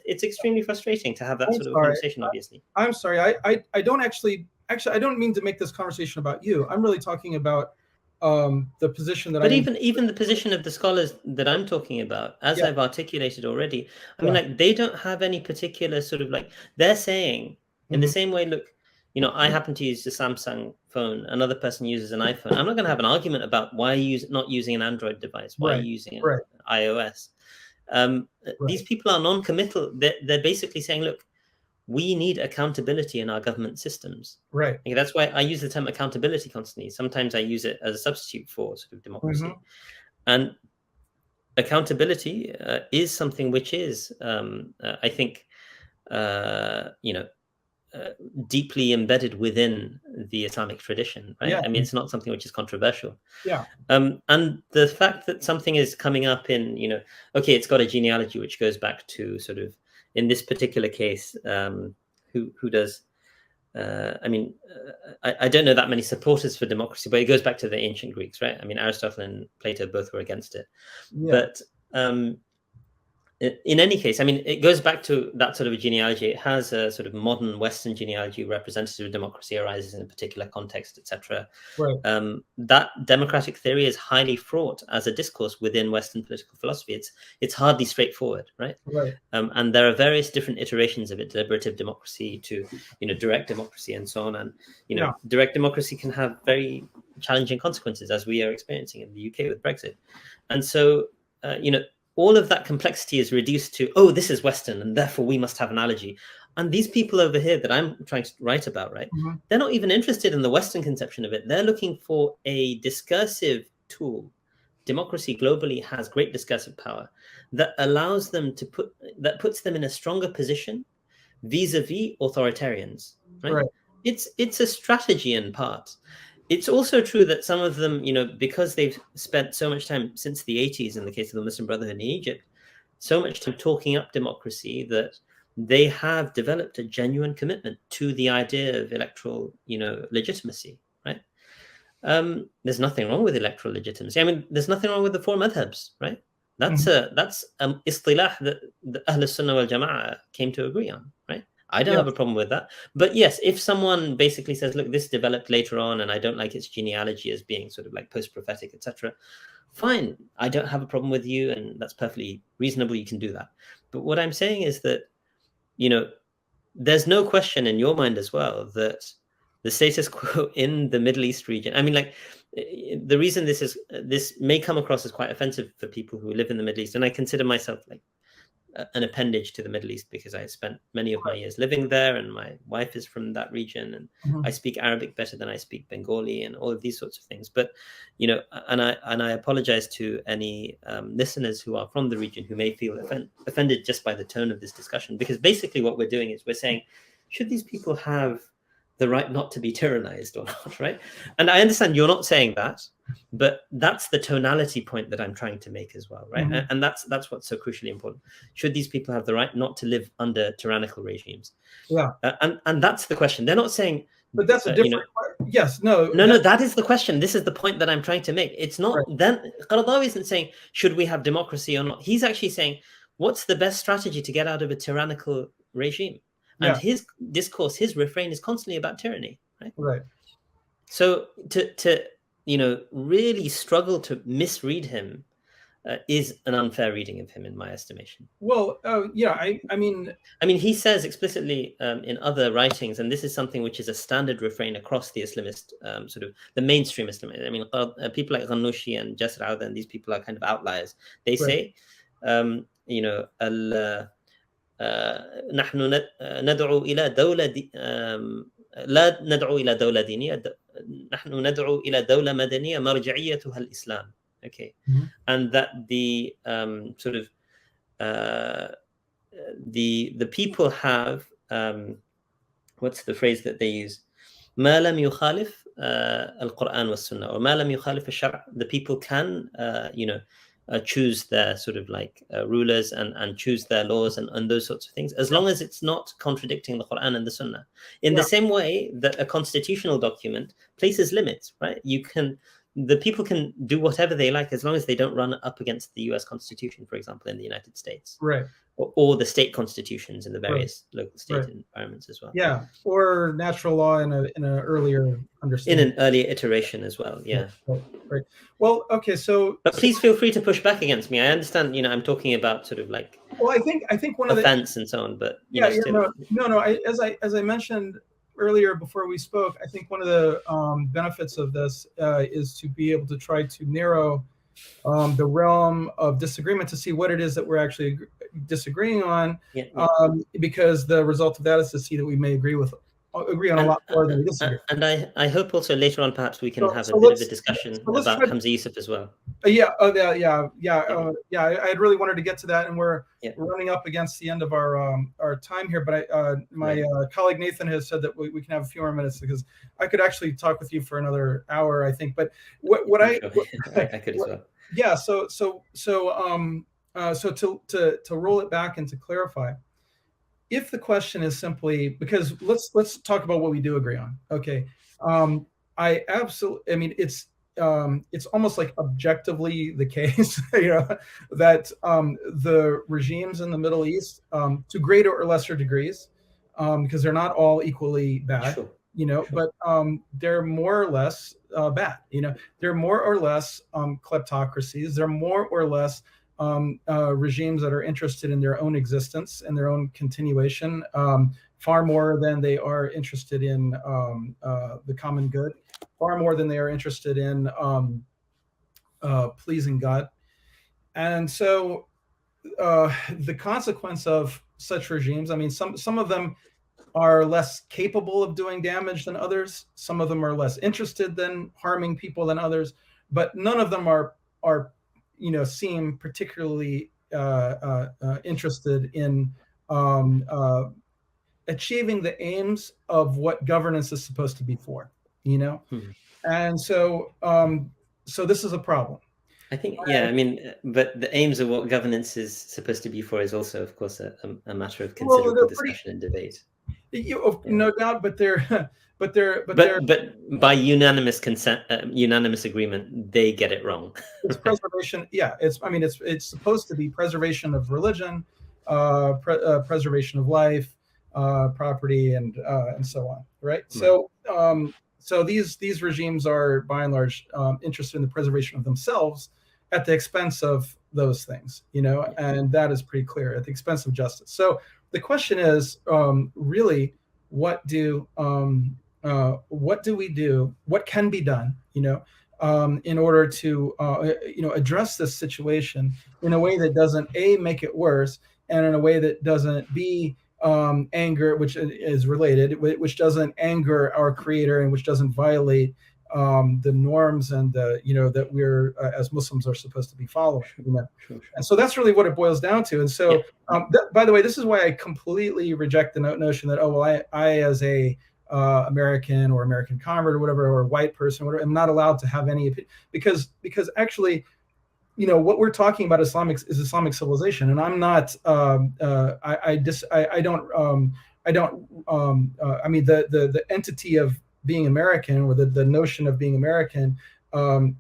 It's extremely frustrating to have that sort of a conversation. Obviously, I'm sorry. I don't actually I don't mean to make this conversation about you. I'm really talking about the position that. But even the position of the scholars that I'm talking about, as I've articulated already, I mean, like, they don't have any particular sort of, like, they're saying in the same way. Look, I happen to use a Samsung phone, another person uses an iPhone. I'm not going to have an argument about why are you not using an Android device, why are you using an iOS. These people are non-committal. They're basically saying, look, we need accountability in our government systems. Right. Okay, that's why I use the term accountability constantly. Sometimes I use it as a substitute for sort of democracy. And accountability is something which is, I think, deeply embedded within the Islamic tradition, right? I mean, it's not something which is controversial. And the fact that something is coming up in, okay, it's got a genealogy which goes back to sort of, in this particular case, who does, I don't know that many supporters for democracy, but it goes back to the ancient Greeks, right? I mean, Aristotle and Plato both were against it. But in any case, I mean, it goes back to that sort of a genealogy. It has a sort of modern Western genealogy. Representative democracy arises in a particular context, etc. That democratic theory is highly fraught as a discourse within Western political philosophy. It's hardly straightforward, right? And there are various different iterations of it: deliberative democracy to direct democracy, and so on. And direct democracy can have very challenging consequences, as we are experiencing in the UK with Brexit. And so, all of that complexity is reduced to, oh, this is Western, and therefore we must have an analogy. And these people over here that I'm trying to write about, right, they're not even interested in the Western conception of it. They're looking for a discursive tool. Democracy globally has great discursive power that allows them to puts them in a stronger position vis-a-vis authoritarians, right? It's a strategy in part. It's also true that some of them, because they've spent so much time since the 80s, in the case of the Muslim Brotherhood in Egypt, so much time talking up democracy, that they have developed a genuine commitment to the idea of electoral, legitimacy, right? There's nothing wrong with electoral legitimacy. I mean, there's nothing wrong with the four madhabs, right? That's istilah that the Ahl Sunnah wal Jama'ah came to agree on, right? I don't have a problem with that. But yes, if someone basically says, look, this developed later on and I don't like its genealogy as being sort of like post-prophetic, etc., fine, I don't have a problem with you, and that's perfectly reasonable. You can do that. But what I'm saying is that, there's no question in your mind as well that the status quo in the Middle East region, I mean, like, the reason this may come across as quite offensive for people who live in the Middle East, and I consider myself like an appendage to the Middle East because I spent many of my years living there, and my wife is from that region, and I speak Arabic better than I speak Bengali, and all of these sorts of things. But and I apologize to any listeners who are from the region who may feel offended just by the tone of this discussion, because basically what we're doing is we're saying, should these people have the right not to be tyrannized or not, right? And I understand you're not saying that, but that's the tonality point that I'm trying to make as well, right? And that's what's so crucially important. Should these people have the right not to live under tyrannical regimes? And that's the question. They're not saying, but that's a different yes, no, that is the question. This is the point that I'm trying to make. It's not then Qaradawi isn't saying should we have democracy or not. He's actually saying, what's the best strategy to get out of a tyrannical regime? And his discourse, his refrain is constantly about tyranny, right? So to really struggle to misread him is an unfair reading of him, in my estimation. Well, I mean, he says explicitly in other writings, and this is something which is a standard refrain across the Islamist sort of the mainstream Islam. I mean, people like Ghanouchi and Jasr Awda, and these people are kind of outliers. They say, نحن ندعو إلى دولة لا ندعو إلى دولة دينية، نحن ندعو إلى دولة مدنية مرجعيتها الإسلام. Okay, and that the sort of the people have what's the phrase that they use? ما لم يخالف القرآن والسنة, or ما لم يخالف الشرع. The people can choose their sort of like rulers and choose their laws and those sorts of things, as long as it's not contradicting the Quran and the Sunnah. In the same way that a constitutional document places limits, right? The people can do whatever they like as long as they don't run up against the US Constitution, for example, in the United States, right? Or the state constitutions in the various local state environments as well. Yeah, or natural law in an earlier understanding. In an earlier iteration as well, yeah. Right. Well, okay, so... But please feel free to push back against me. I understand, I'm talking about sort of like... Well, I think one of the... offense and so on, but... No, as I mentioned, earlier before we spoke, I think one of the benefits of this is to be able to try to narrow the realm of disagreement to see what it is that we're actually disagreeing on, because the result of that is to see that we may agree on a lot more than we disagree. And I hope also later on perhaps we can have a So bit of a discussion about try, Hamza Yusuf as well. yeah, I had really wanted to get to that, and we're running up against the end of our time here. But my colleague Nathan has said that we can have a few more minutes, because I could actually talk with you for another hour, I think. But I could as well. Yeah. So to roll it back and to clarify, if the question is simply, because let's talk about what we do agree on. Okay. I mean, it's almost like objectively the case, that the regimes in the Middle East, to greater or lesser degrees, because they're not all equally bad, but they're more or less bad. They're more or less kleptocracies. They're more or less regimes that are interested in their own existence and their own continuation, far more than they are interested in the common good, far more than they are interested in pleasing God. And so the consequence of such regimes, I mean, some of them are less capable of doing damage than others. Some of them are less interested than harming people than others, but none of them are seem particularly interested in achieving the aims of what governance is supposed to be for, And so this is a problem. I think, I mean, but the aims of what governance is supposed to be for is also, of course, a matter of considerable discussion and debate. No doubt, but by unanimous consent, unanimous agreement, they get it wrong. It's preservation. Yeah, it's supposed to be preservation of religion, preservation of life, property, and so on. Right. So these regimes are by and large interested in the preservation of themselves at the expense of those things, and that is pretty clear, at the expense of justice. So the question is really, what do we do? What can be done, in order to address this situation in a way that doesn't make it worse, and in a way that doesn't be anger, which is related, which doesn't anger our Creator, and which doesn't violate the norms and that we're as Muslims are supposed to be following. And so that's really what it boils down to. And so, by the way, this is why I completely reject the notion that I as a American or American convert or whatever, or white person, or whatever, I'm not allowed to have any opinion, because actually, what we're talking about is Islamic civilization, and I'm not. I mean, the entity of being American, or the notion of being American,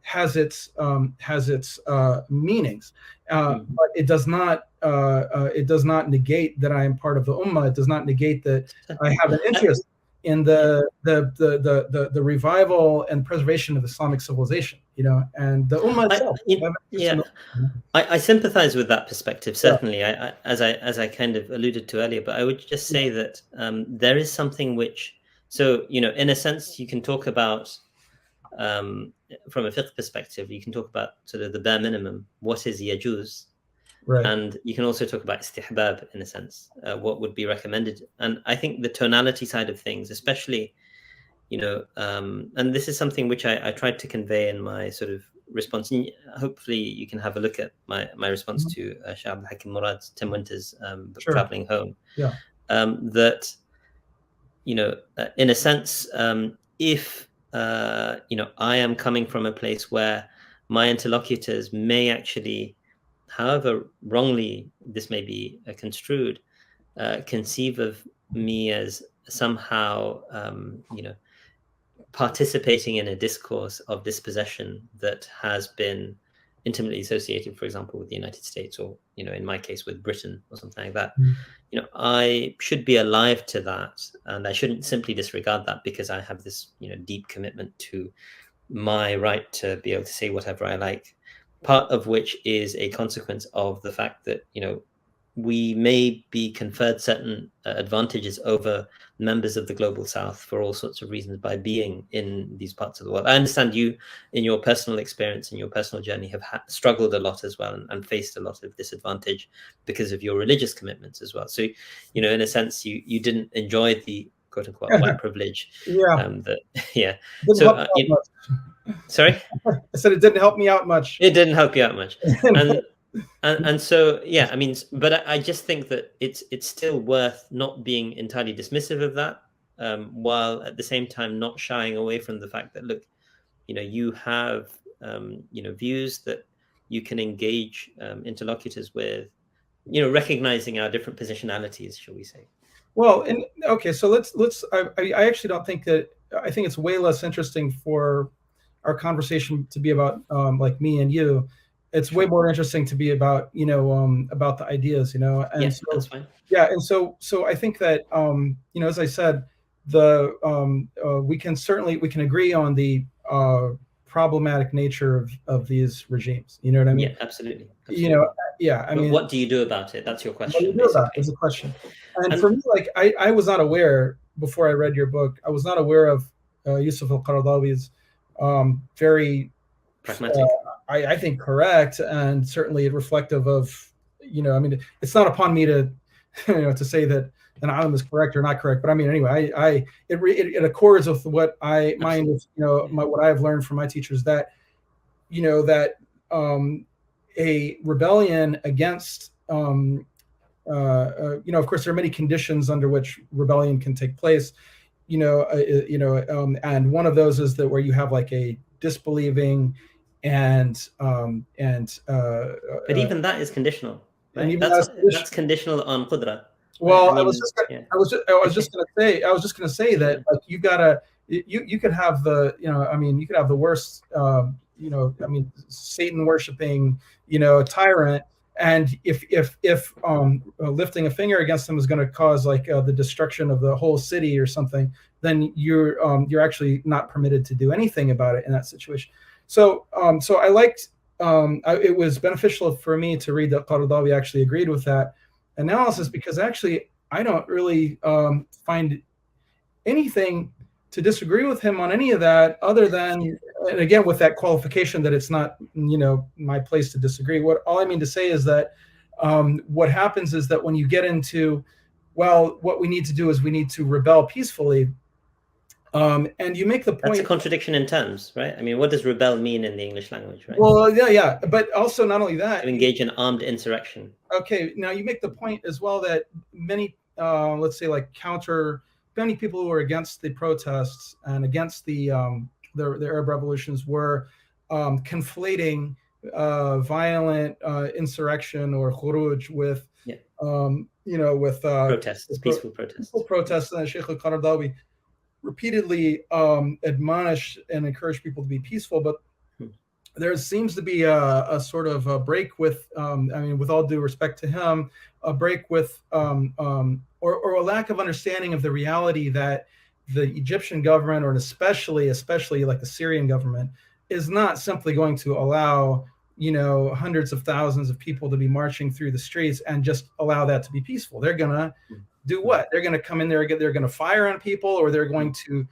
has its meanings, but it does not negate that I am part of the Ummah. It does not negate that I have an interest in the revival and preservation of Islamic civilization, and the Ummah itself. I sympathize with that perspective, certainly, as I kind of alluded to earlier, but I would just say that there is something which, so, in a sense, you can talk about, from a fiqh perspective, you can talk about sort of the bare minimum, what is yajuz, and you can also talk about istihbab, in a sense, what would be recommended. And I think the tonality side of things, especially, and this is something which I tried to convey in my sort of response. And hopefully you can have a look at my response to Shah Abdul Hakim Murad's Tim Winter's book, Traveling Home. That, in a sense, if I am coming from a place where my interlocutors may actually, however wrongly this may be construed, conceive of me as somehow, participating in a discourse of dispossession that has been intimately associated, for example, with the United States, or, in my case, with Britain, or something like that. I should be alive to that, and I shouldn't simply disregard that because I have this, deep commitment to my right to be able to say whatever I like, part of which is a consequence of the fact that, we may be conferred certain advantages over members of the global south for all sorts of reasons by being in these parts of the world. I understand you, in your personal experience, in your personal journey, have struggled a lot as well, and faced a lot of disadvantage because of your religious commitments as well. So, you know, in a sense, you didn't enjoy the quote unquote white privilege. Yeah. That yeah. Didn't So help me out much. sorry, I said it didn't help me out much. it didn't help you out much, and so yeah, I mean, but I just think that it's still worth not being entirely dismissive of that, while at the same time not shying away from the fact that, look, you know, you have you know, views that you can engage interlocutors with, you know, recognizing our different positionalities, shall we say. Well, and okay, so let's. I actually don't think that. I think it's way less interesting for our conversation to be about like me and you. It's way more interesting to be about, you know, about the ideas, you know. And yeah, so that's fine. yeah, and so I think that you know, as I said, we can agree on the problematic nature of these regimes. You know what I mean? Yeah, absolutely. You know, yeah. I but mean, what do you do about it? That's your what do you question, do about it basically. is a question. And for me, like I was not aware before I read your book. I was not aware of Yusuf al-Qaradawi's very pragmatic. I think correct and certainly reflective of, you know, I mean, it's not upon me to you know, to say that an alim is correct or not correct, but I mean, anyway, it accords with what I mind with, you know, what I've learned from my teachers, that, you know, that a rebellion against you know, of course, there are many conditions under which rebellion can take place, you know, and one of those is that where you have like a disbelieving and but even that is conditional, right? and even That's conditional on qudra. Well, right? I was just gonna say that, like, you gotta, you could have the, you know, I mean, you could have the worst, you know, I mean, Satan worshiping, you know, tyrant, and if lifting a finger against them is going to cause like the destruction of the whole city or something, then you're actually not permitted to do anything about it in that situation. So so I liked, it was beneficial for me to read that Qaradawi actually agreed with that analysis, because actually I don't really find anything to disagree with him on any of that, other than, and again, with that qualification that it's not, you know, my place to disagree. What all I mean to say is that what happens is that when you get into, well, what we need to do is we need to rebel peacefully, and you make the point. That's a contradiction in terms, right? I mean, what does rebel mean in the English language, right? Well, yeah, but also not only that, to engage in armed insurrection. Okay, now you make the point as well that many, let's say, like many people who were against the protests and against the Arab revolutions were conflating violent insurrection or khuruj with, you know, with protests, peaceful protests. Peaceful protests. And Sheikh al-Qaradawi repeatedly admonished and encouraged people to be peaceful, but there seems to be a sort of a break with, I mean, with all due respect to him, a break with, or a lack of understanding of the reality that the Egyptian government, or especially like the Syrian government, is not simply going to allow, you know, hundreds of thousands of people to be marching through the streets and just allow that to be peaceful. They're gonna do what? They're gonna come in there, they're gonna fire on people, or they're going to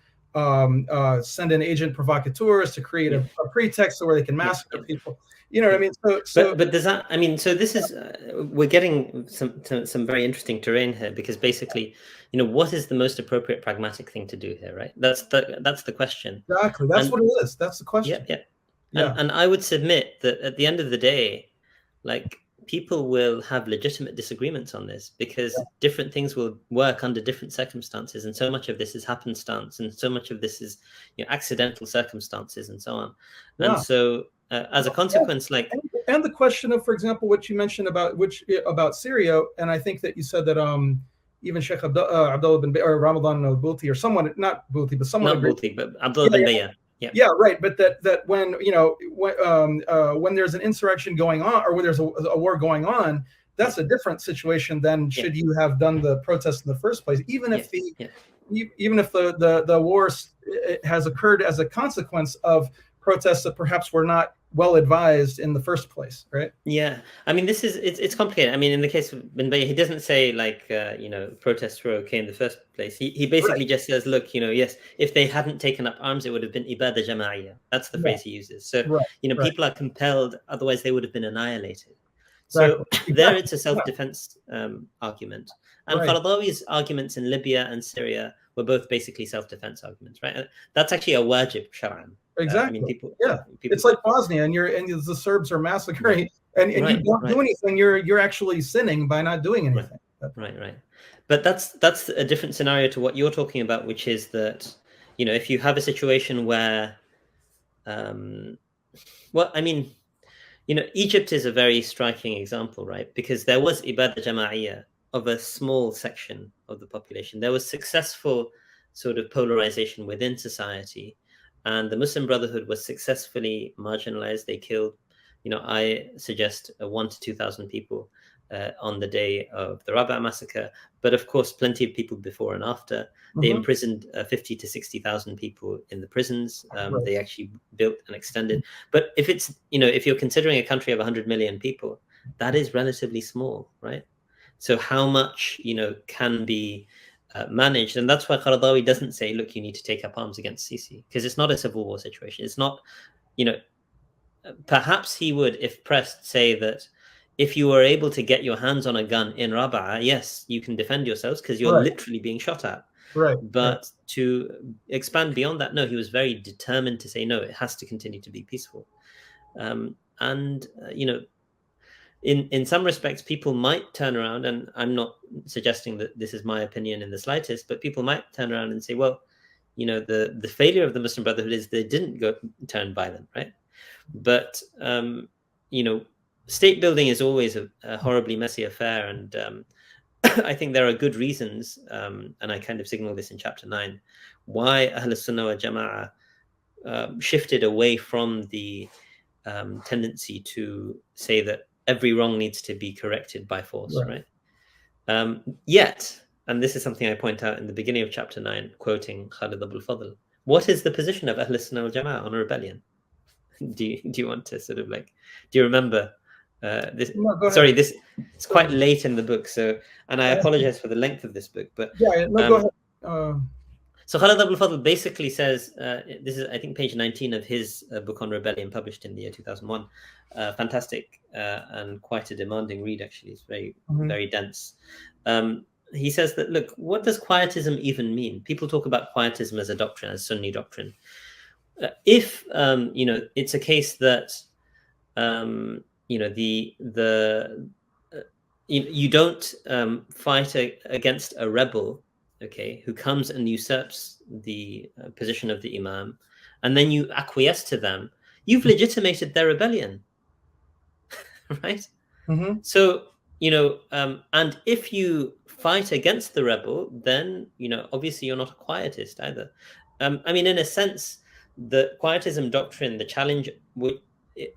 send in agent provocateurs to create a pretext where they can massacre people. You know what I mean? So but does that, I mean, so this is, we're getting some very interesting terrain here, because basically, you know, what is the most appropriate pragmatic thing to do here, right? That's the question. Exactly. That's what it is. That's the question. Yeah. And I would submit that at the end of the day, like, people will have legitimate disagreements on this, because different things will work under different circumstances, and so much of this is happenstance, and so much of this is, you know, accidental circumstances, and so on. And so as a consequence, like, and the question of, for example, what you mentioned about Syria, and I think that you said that even Sheikh Abdullah bin or Ramadan al-Bulti, or someone, not Bulti, but someone, not Bulti, but Abdullah bin Bayya. Yeah, right. But that when, you know, when there's an insurrection going on, or when there's a war going on, that's a different situation than should you have done the protest in the first place, even if even if the war has occurred as a consequence of protests that perhaps were not well advised in the first place, right? Yeah, I mean, it's complicated. I mean, in the case of Bin Bay, he doesn't say like protests were okay in the first place. He basically Right. just says, look, yes, if they hadn't taken up arms, it would have been ibadah jama'iyya. That's the Yeah. phrase he uses. So Right. Right. people are compelled, otherwise they would have been annihilated. So Exactly. there, Exactly. it's a Yeah. self-defense argument. And Right. Qaradawi's arguments in Libya and Syria were both basically self-defense arguments, right? And that's actually a wajib shar'an. I mean, Exactly. people Yeah. It's like Bosnia, and the Serbs are massacring, and you right, don't right. do anything. You're actually sinning by not doing anything. Right. But that's a different scenario to what you're talking about, which is that if you have a situation where, well, I mean, Egypt is a very striking example, right? Because there was ibadah jama'iyya of a small section of the population. There was successful sort of polarization within society, and the Muslim Brotherhood was successfully marginalized. They killed, I suggest 1 to 2,000 people on the day of the Rabaa massacre, but of course, plenty of people before and after. They Mm-hmm. imprisoned 50 to 60,000 people in the prisons. Right. They actually built and extended. But if you're considering a country of 100 million people, that is relatively small, right? So how much, can be managed? And that's why Qaradawi doesn't say, look, you need to take up arms against Sisi, because it's not a civil war situation. It's not, perhaps he would, if pressed, say that if you were able to get your hands on a gun in Rabaa, yes, you can defend yourselves because you're Right. literally being shot at. Right. But to expand beyond that, no, he was very determined to say, no, it has to continue to be peaceful. In some respects, people might turn around, and I'm not suggesting that this is my opinion in the slightest, but people might turn around and say, well, the failure of the Muslim Brotherhood is they didn't turn violent, right? But state building is always a horribly messy affair, and I think there are good reasons, and I kind of signal this in chapter 9, why Ahl Sunnah wa Jama'ah shifted away from the tendency to say that every wrong needs to be corrected by force, right? Yet, and this is something I point out in the beginning of chapter 9, quoting Khalid Abul Fadl, what is the position of Ahl Sunnah wal Jama'ah on rebellion? Do you want to sort of do you remember this? No, sorry, this it's quite late in the book, and I apologize for the length of this book, but yeah, no, go ahead. So Khalid Abul Fadl basically says, this is, I think, page 19 of his book on rebellion, published in the year 2001. Fantastic and quite a demanding read, actually. It's very, very dense. He says that, look, what does quietism even mean? People talk about quietism as a doctrine, as Sunni doctrine. If it's a case that you don't fight against a rebel, okay, who comes and usurps the position of the imam, and then you acquiesce to them, you've legitimated their rebellion, right? So and if you fight against the rebel, then obviously you're not a quietist either. I mean, in a sense, the quietism doctrine, the challenge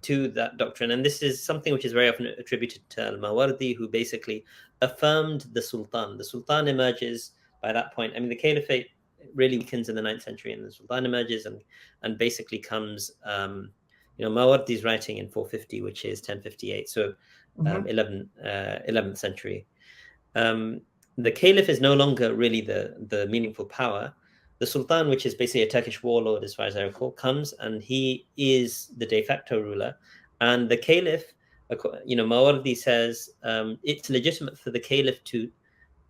to that doctrine, and this is something which is very often attributed to al-Mawardi, who basically affirmed the Sultan. The Sultan emerges by that point. I mean, the caliphate really weakens in the 9th century, and the Sultan emerges and basically comes. Mawardi's writing in 450, which is 1058, so 11th century. The caliph is no longer really the meaningful power. The Sultan, which is basically a Turkish warlord, as far as I recall, comes and he is the de facto ruler. And the caliph, Mawardi says it's legitimate for the caliph to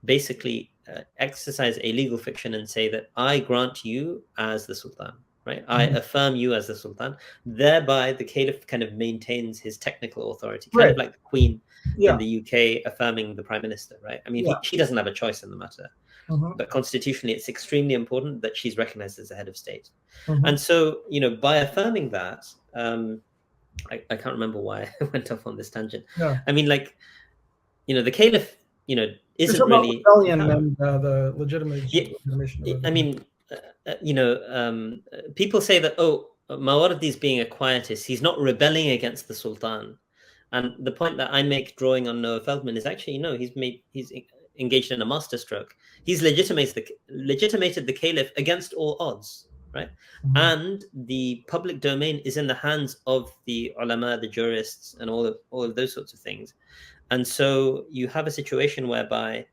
basically exercise a legal fiction and say that I grant you as the Sultan, right? I affirm you as the Sultan. Thereby, the caliph kind of maintains his technical authority, kind of like the Queen in the UK affirming the Prime Minister, right? I mean, she doesn't have a choice in the matter. But constitutionally, it's extremely important that she's recognized as the head of state. And so, by affirming that, I can't remember why I went off on this tangent. I mean, the caliph, isn't really rebellion and the legitimation of I mean, people say that, Mawardi's being a quietist, he's not rebelling against the Sultan. And the point that I make drawing on Noah Feldman is actually, he's engaged in a masterstroke. He's legitimated the caliph against all odds, right? Mhm. And the public domain is in the hands of the ulama, the jurists, and all of those sorts of things. And so you have a situation whereby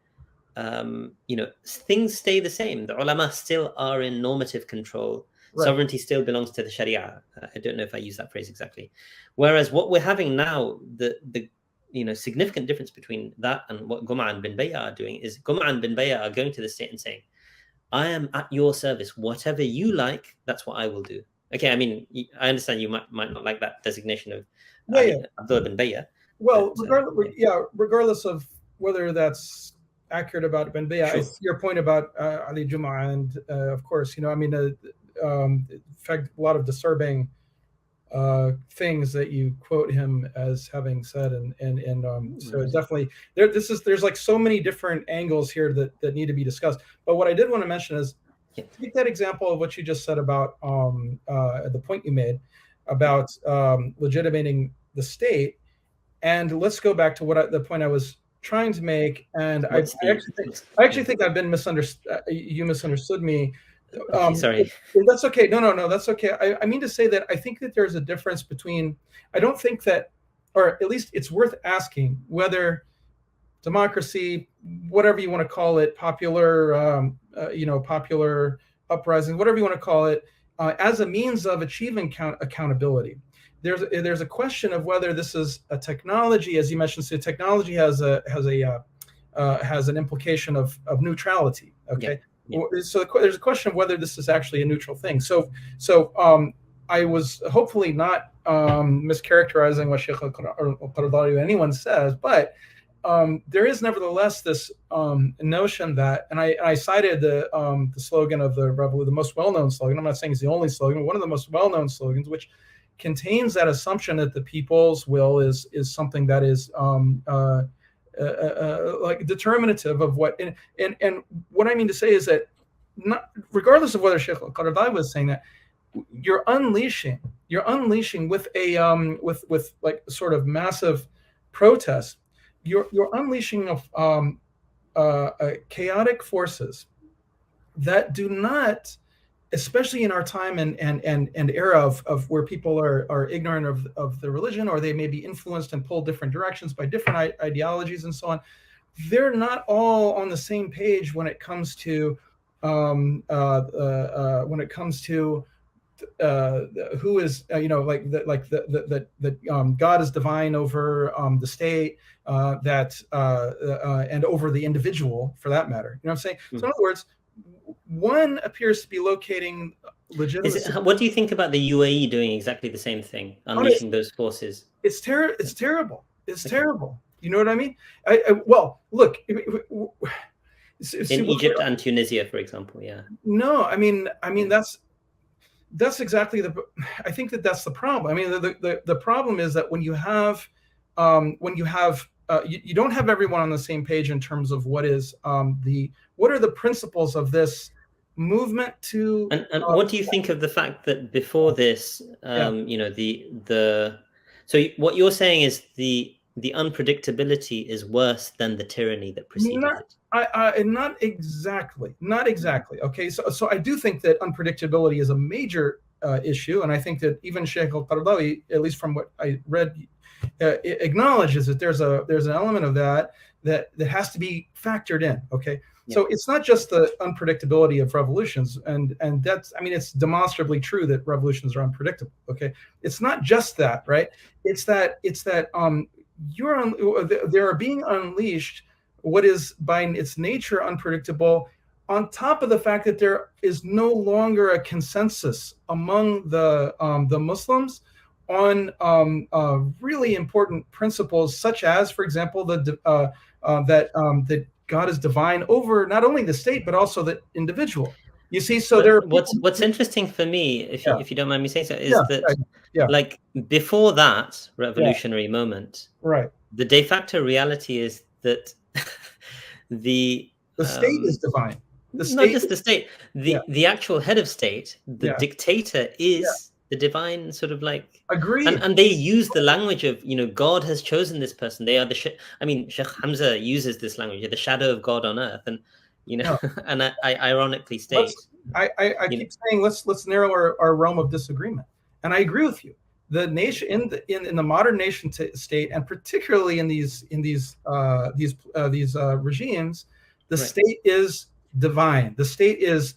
things stay the same. The ulama still are in normative control. Right. Sovereignty still belongs to the Sharia. I don't know if I use that phrase exactly. Whereas what we're having now, the significant difference between that and what Gum'a and bin Bayya are doing is Gum'a and bin Bayya are going to the state and saying, I am at your service. Whatever you like, that's what I will do. Okay, I mean, I understand you might not like that designation of Yeah, yeah. Abdullah bin Bayya. Well, But regardless of whether that's accurate about Ben Bia, I sure. see your point about Ali Juma, and of course, I mean, in fact, a lot of disturbing things that you quote him as having said, and so definitely there's like so many different angles here that need to be discussed. But what I did want to mention is take that example of what you just said about the point you made about legitimating the state, and let's go back to the point I was trying to make. And I actually think I've been misunderstood. You misunderstood me. Okay, sorry. That's okay. No, that's okay. I mean to say that I think that there's a difference between, I don't think that, or at least it's worth asking whether democracy, whatever you want to call it, popular, popular uprising, whatever you want to call it, as a means of achieving accountability. There's a question of whether this is a technology, as you mentioned. So technology has an implication of neutrality. Okay. Yeah. So there's a question of whether this is actually a neutral thing. So I was hopefully not mischaracterizing what Sheikh al-Qaradawi or anyone says, but there is nevertheless this notion that, and I cited the slogan of the revolution, the most well-known slogan. I'm not saying it's the only slogan, but one of the most well-known slogans, which contains that assumption that the people's will is something that is like determinative of what, and what I mean to say is that, not, regardless of whether Sheikh al-Qaradawi was saying that, you're unleashing with a with like sort of massive protest. You're unleashing of chaotic forces that do not, especially in our time and era of where people are ignorant of the religion, or they may be influenced and pulled different directions by different ideologies and so on. They're not all on the same page when it comes to who is that God is divine over the state, and over the individual, for that matter. You know what I'm saying? So in other words, one appears to be locating legitimacy. What do you think about the UAE doing exactly the same thing, unleashing those forces? It's terrible. It's terrible. You know what I mean? Well, look. In Egypt and Tunisia, for example, yeah. No, I mean that's exactly I think that's the problem. I mean, the problem is that when you have you don't have everyone on the same page in terms of what are the principles of this movement to. And what do you think of the fact that before this, so what you're saying is the unpredictability is worse than the tyranny that preceded it? Not exactly. Okay, so I do think that unpredictability is a major issue, and I think that even Sheikh al-Qaradawi, at least from what I read, acknowledges that there's an element of that has to be factored in. Okay, yeah. So it's not just the unpredictability of revolutions, and that's, I mean, it's demonstrably true that revolutions are unpredictable. Okay, it's not just that, right? It's that they are being unleashed what is by its nature unpredictable, on top of the fact that there is no longer a consensus among the Muslims on really important principles, such as, for example, that God is divine over not only the state but also the individual. You see, so there. What's interesting for me, if you don't mind me saying so, is that like before that revolutionary moment, right? The de facto reality is that the state is divine. Not just the state, the actual head of state, the dictator is the divine sort of like. Agreed. And they use the language of, God has chosen this person. They are I mean, Sheikh Hamza uses this language, the shadow of God on earth. And you know, No, and I ironically state, let's. I you know, keep saying let's narrow our realm of disagreement, and I agree with you. The nation in the modern nation state, and particularly in these regimes, the right. state is divine. The state is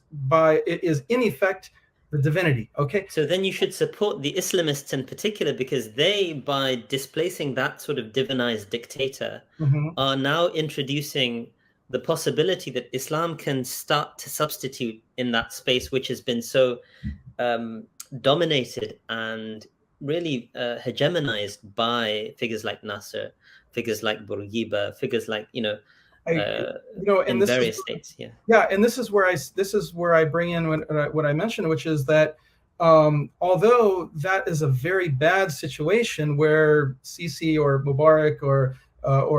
in effect the divinity. Okay. So then you should support the Islamists in particular, because they, by displacing that sort of divinized dictator, Mm-hmm. are now introducing the possibility that Islam can start to substitute in that space, which has been so um, dominated and really hegemonized by figures like Nasser, figures like Bourguiba, figures like, uh, And in this is various states. Yeah. yeah, and this is where I bring in what I mentioned, which is that although that is a very bad situation where Sisi or Mubarak or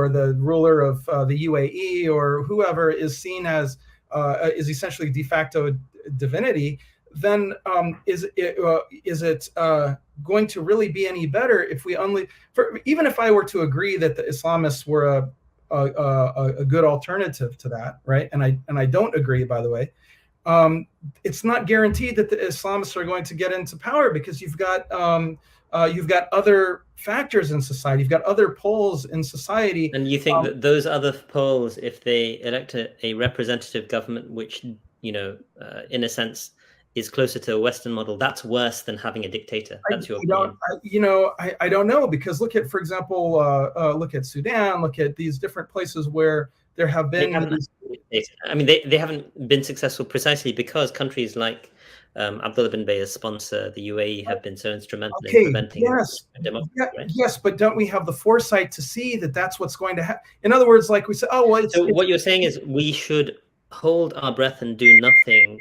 the ruler of the UAE or whoever is seen as is essentially de facto divinity, then is it going to really be any better if we only even if I were to agree that the Islamists were a good alternative to that, right? And I don't agree, by the way. It's not guaranteed that the Islamists are going to get into power because you've got other factors in society, you've got other poles in society. And you think that those other poles, if they elect a representative government, which, in a sense, is closer to a Western model, that's worse than having a dictator. That's your opinion. I don't know, because look at, for example, look at Sudan, look at these different places where there have They been haven't. these. I mean, they haven't been successful precisely because countries like Abdullah bin Bayer's sponsor, the UAE, have been so instrumental in Okay, preventing yes, democracy. Right? yes, but don't we have the foresight to see that that's what's going to happen? In other words, like we said, oh well, So it's what you're saying is we should hold our breath and do nothing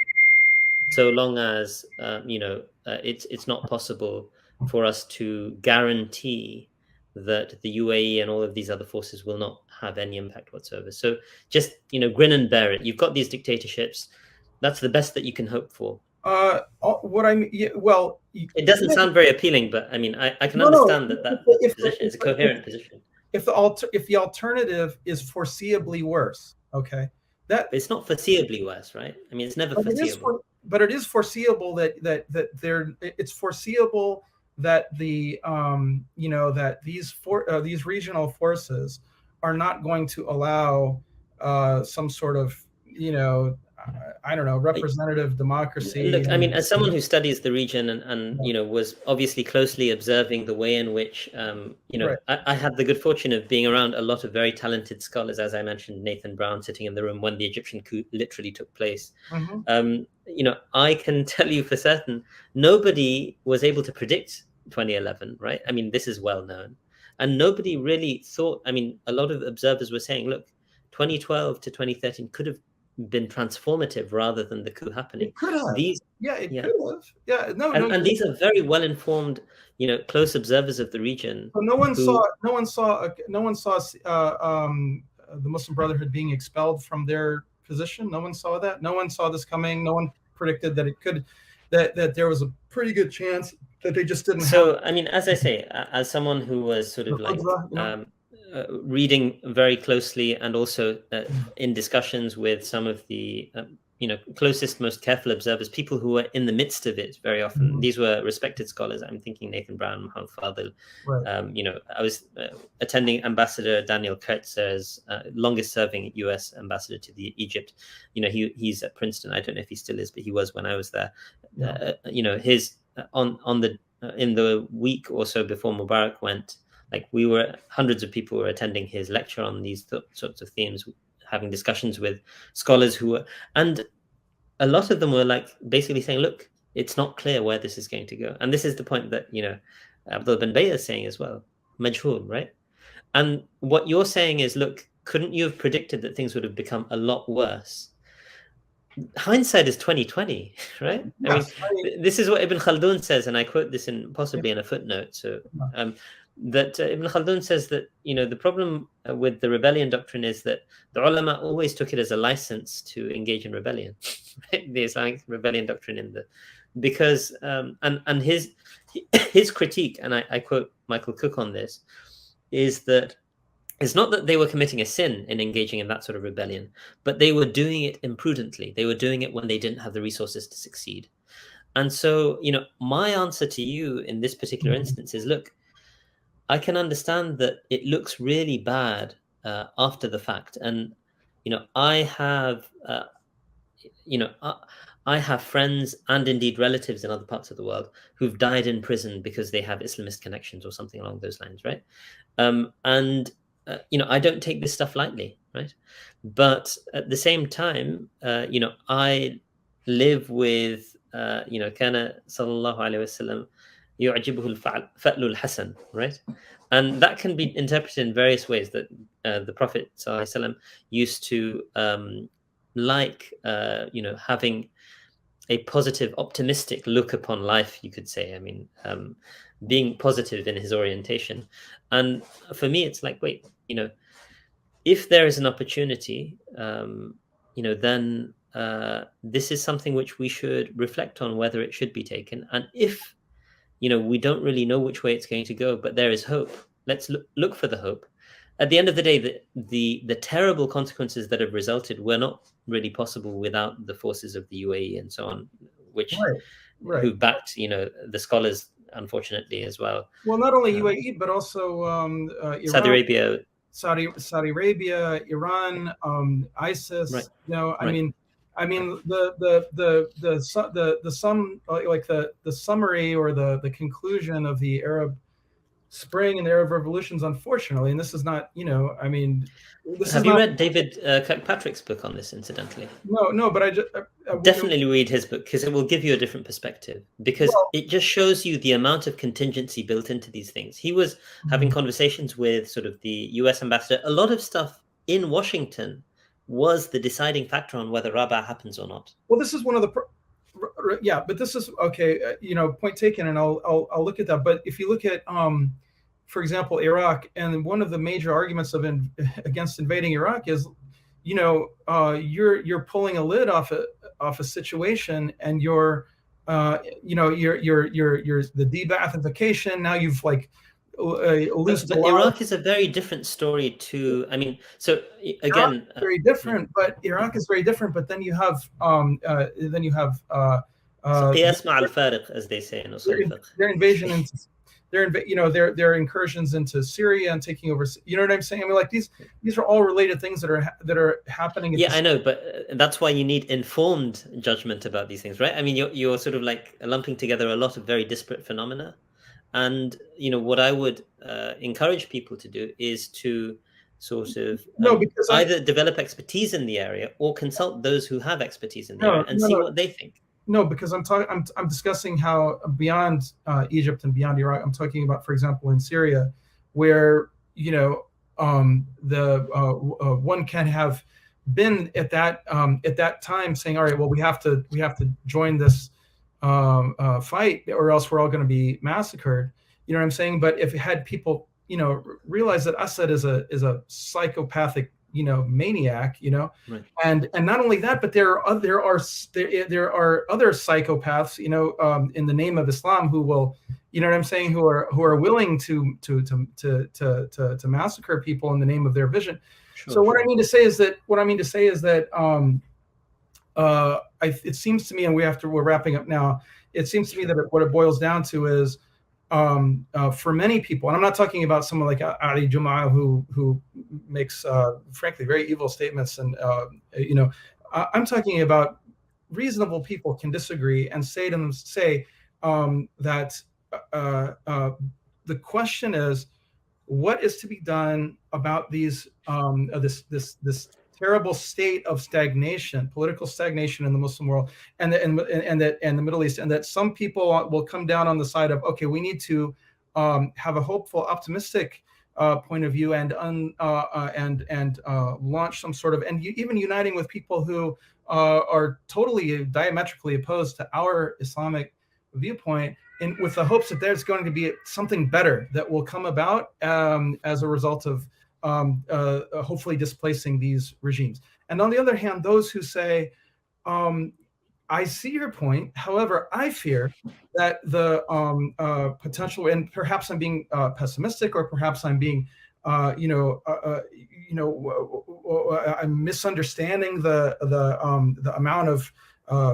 so long as it's not possible for us to guarantee that the UAE and all of these other forces will not have any impact whatsoever. So just grin and bear it. You've got these dictatorships. That's the best that you can hope for. what I mean. Yeah, well, It doesn't sound very appealing, but I mean, I can no. understand that If position is a coherent position. if the alternative is foreseeably worse, okay, that But it's not foreseeably worse, right? I mean, it's never but foreseeable. it is foreseeable that there it's foreseeable that that these regional forces are not going to allow some sort of I don't know, representative democracy. Look, I mean, as someone who studies the region and was obviously closely observing the way in which Right. I had the good fortune of being around a lot of very talented scholars, as I mentioned, Nathan Brown sitting in the room when the Egyptian coup literally took place. Mm-hmm. I can tell you for certain nobody was able to predict 2011, right? I mean, this is well known, and nobody really thought. I mean, a lot of observers were saying, look, 2012 to 2013 could have been transformative rather than the coup happening. It could have. These, It yeah, could have. Yeah. No. and these are very well informed, close observers of the region. So no one Who, saw the Muslim Brotherhood being expelled from their position. No one saw that. No one saw this coming. No one predicted that it could that there was a pretty good chance that they just didn't have. So, I mean, as I say, as someone who was sort of like reading very closely and also in discussions with some of the closest, most careful observers, people who were in the midst of it very often. Mhm. These were respected scholars. I'm thinking Nathan Brown, Mohammed Fadil. Right. I was attending Ambassador Daniel Kurtzer's longest serving US ambassador to Egypt. He's at Princeton. I don't know if he still is, but he was when I was there. His on the in the week or so before Mubarak went, like hundreds of people were attending his lecture on these sorts of themes, having discussions with scholars who were, and a lot of them were like basically saying, look, it's not clear where this is going to go. And this is the point that, Abdullah bin Bayy is saying as well, majhul, right? And what you're saying is, look, couldn't you have predicted that things would have become a lot worse? Hindsight is 2020, right? Yes, I mean, this is what Ibn Khaldun says, and I quote this possibly in a footnote. So that Ibn Khaldun says that the problem with the rebellion doctrine is that the ulama always took it as a license to engage in rebellion, right? The Islamic rebellion doctrine because and his critique, and I quote Michael Cook on this, is that It's not that they were committing a sin in engaging in that sort of rebellion, but they were doing it imprudently. They were doing it when they didn't have the resources to succeed. And so, my answer to you in this particular Mhm. instance is, look, I can understand that it looks really bad after the fact. And, I have, you know, I, I have friends and indeed relatives in other parts of the world who've died in prison because they have Islamist connections or something along those lines, right? And I don't take this stuff lightly, right? But at the same time, I live with kana sallallahu alaihi wasallam yu'jibuhu al-fa'lu al-hasan, right? And that can be interpreted in various ways. That the Prophet sallallahu alaihi wasallam used to having a positive, optimistic look upon life, you could say. I mean, being positive in his orientation. And for me, it's like, wait, if there is an opportunity, then this is something which we should reflect on whether it should be taken. And if, we don't really know which way it's going to go, but there is hope, let's look for the hope. At the end of the day, the terrible consequences that have resulted were not really possible without the forces of the UAE and so on, which Right, right. who backed, the scholars, unfortunately, as well. Well, not only Um, UAE, but also Saudi Iraq, Arabia, Saudi Arabia, Iran, right, ISIS. right. The sum like the summary or the conclusion of the Arab Spring and the Arab revolutions, unfortunately, and this is not, this is Have you not. read David Kirkpatrick's book on this, incidentally? No, but I just Definitely read his book because it will give you a different perspective, because well, it just shows you the amount of contingency built into these things. He was having conversations with sort of the US ambassador. A lot of stuff in Washington was the deciding factor on whether Rabaa happens or not. well, this is one of the yeah, but this is okay. Point taken, and I'll look at that. But if you look at, for example, Iraq, and one of the major arguments against invading Iraq is, you're pulling a lid off a situation, and you're the de-Baathification. Now you've like loosed a But lot of. Iraq is a very different story to, I mean, so Iraq again, is very different, but Iraq is very different. But then you have uh, قياس مع الفارق, as they say in usul fiqh. their invasion into their incursions into Syria and taking over. You know what I'm saying? I mean, like these are all related things that are happening. Yeah, I know, but that's why you need informed judgment about these things, right? I mean, you're sort of like lumping together a lot of very disparate phenomena, and what I would encourage people to do is to sort of No, because either develop expertise in the area or consult those who have expertise in the area and no, see no, what they think. no, because I'm discussing how beyond Egypt and beyond Iraq, I'm talking about, for example, in Syria, where the one can have been at that time saying, all right, well, we have to join this fight, or else we're all going to be massacred. You know what I'm saying? But if it had people, realize that Assad is a psychopathic, maniac, Right. and not only that, but there are other psychopaths, in the name of Islam, who will, you know what I'm saying, who are willing to massacre people in the name of their vision. Sure, So what sure. I mean to say is that it seems to me, and we're wrapping up now. It seems to me that what it boils down to is, for many people, and I'm not talking about someone like Ali Jum'a, who makes frankly very evil statements, and I'm talking about reasonable people can disagree and say that the question is, what is to be done about this terrible state of stagnation, political stagnation in the Muslim world, and the Middle East, and that some people will come down on the side of, okay, we need to have a hopeful, optimistic point of view, and launch some sort of, and even uniting with people who are totally diametrically opposed to our Islamic viewpoint, with the hopes that there's going to be something better that will come about as a result of hopefully displacing these regimes. And on the other hand, those who say, I see your point. However, I fear that the potential, and perhaps I'm being pessimistic, or perhaps I'm being I'm misunderstanding the amount of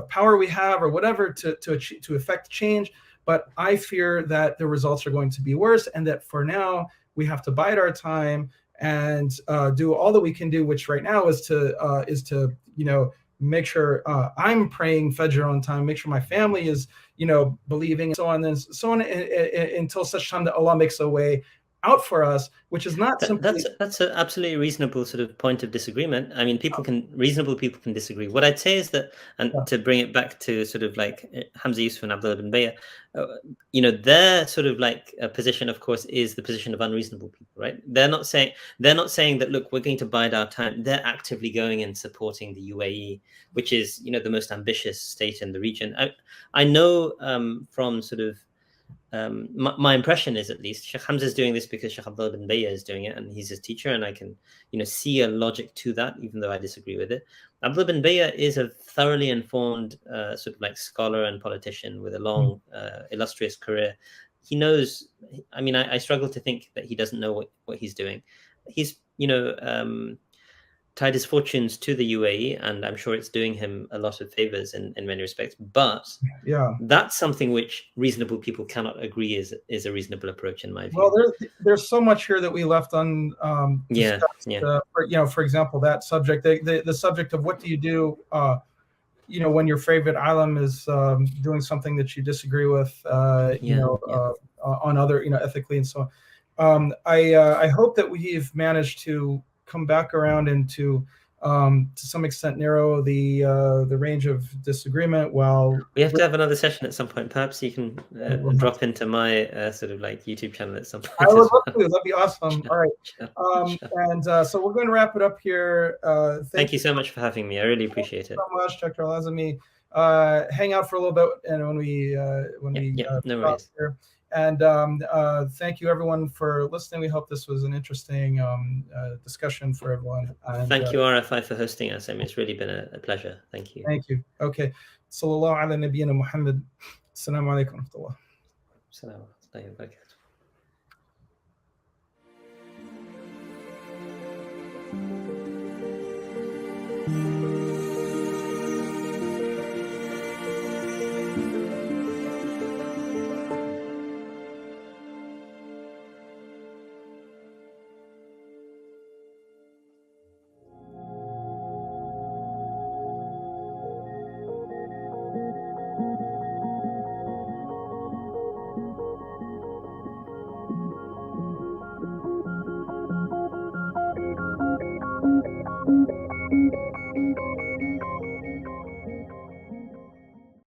power we have or whatever to affect change. But I fear that the results are going to be worse, and that for now we have to bide our time and do all that we can do, which right now is to make sure I'm praying Fajr on time, make sure my family is believing, and so on until such time that Allah makes a way out for us, which is not simply. That's an absolutely reasonable sort of point of disagreement. I mean, reasonable people can disagree. What I'd say is that, and to bring it back to sort of like Hamza Yusuf and Abdullah bin Bayya, their sort of like position, of course, is the position of unreasonable people, right? They're not saying that, look, we're going to bide our time. They're actively going and supporting the UAE, which is the most ambitious state in the region. I know from sort of. My impression is, at least, Sheikh Hamza is doing this because Sheikh Abdullah bin Bayya is doing it, and he's his teacher, and I can, see a logic to that, even though I disagree with it. Abdullah bin Bayya is a thoroughly informed sort of like scholar and politician with a long, illustrious career. He knows. I mean, I struggle to think that he doesn't know what he's doing. He's, tied his fortunes to the UAE, and I'm sure it's doing him a lot of favors in many respects. But that's something which reasonable people cannot agree is a reasonable approach, in my view. Well, there's so much here that we left discussed. For example, that subject, the subject of what do you do, when your favorite alim is doing something that you disagree with, on other, ethically and so on. I hope that we've managed to come back around and to some extent narrow the range of disagreement. While we have to have another session at some point. Perhaps you can drop into my sort of like YouTube channel at some point. I would love to. That'd be awesome. All right. And so we're going to wrap it up here. Thank you so much for having me. I really appreciate it. Thank you so much, Dr. al-Azami. Hang out for a little bit, and when we no worries. Here. And thank you, everyone, for listening. We hope this was an interesting discussion for everyone. And, thank you, RFI, for hosting us. I mean, it's really been a pleasure. Thank you. Thank you. Okay. Sallallahu ala nabiyyina Muhammad. Assalamu alaikum wa rahmatullah. Assalamu alaikum. Thank you.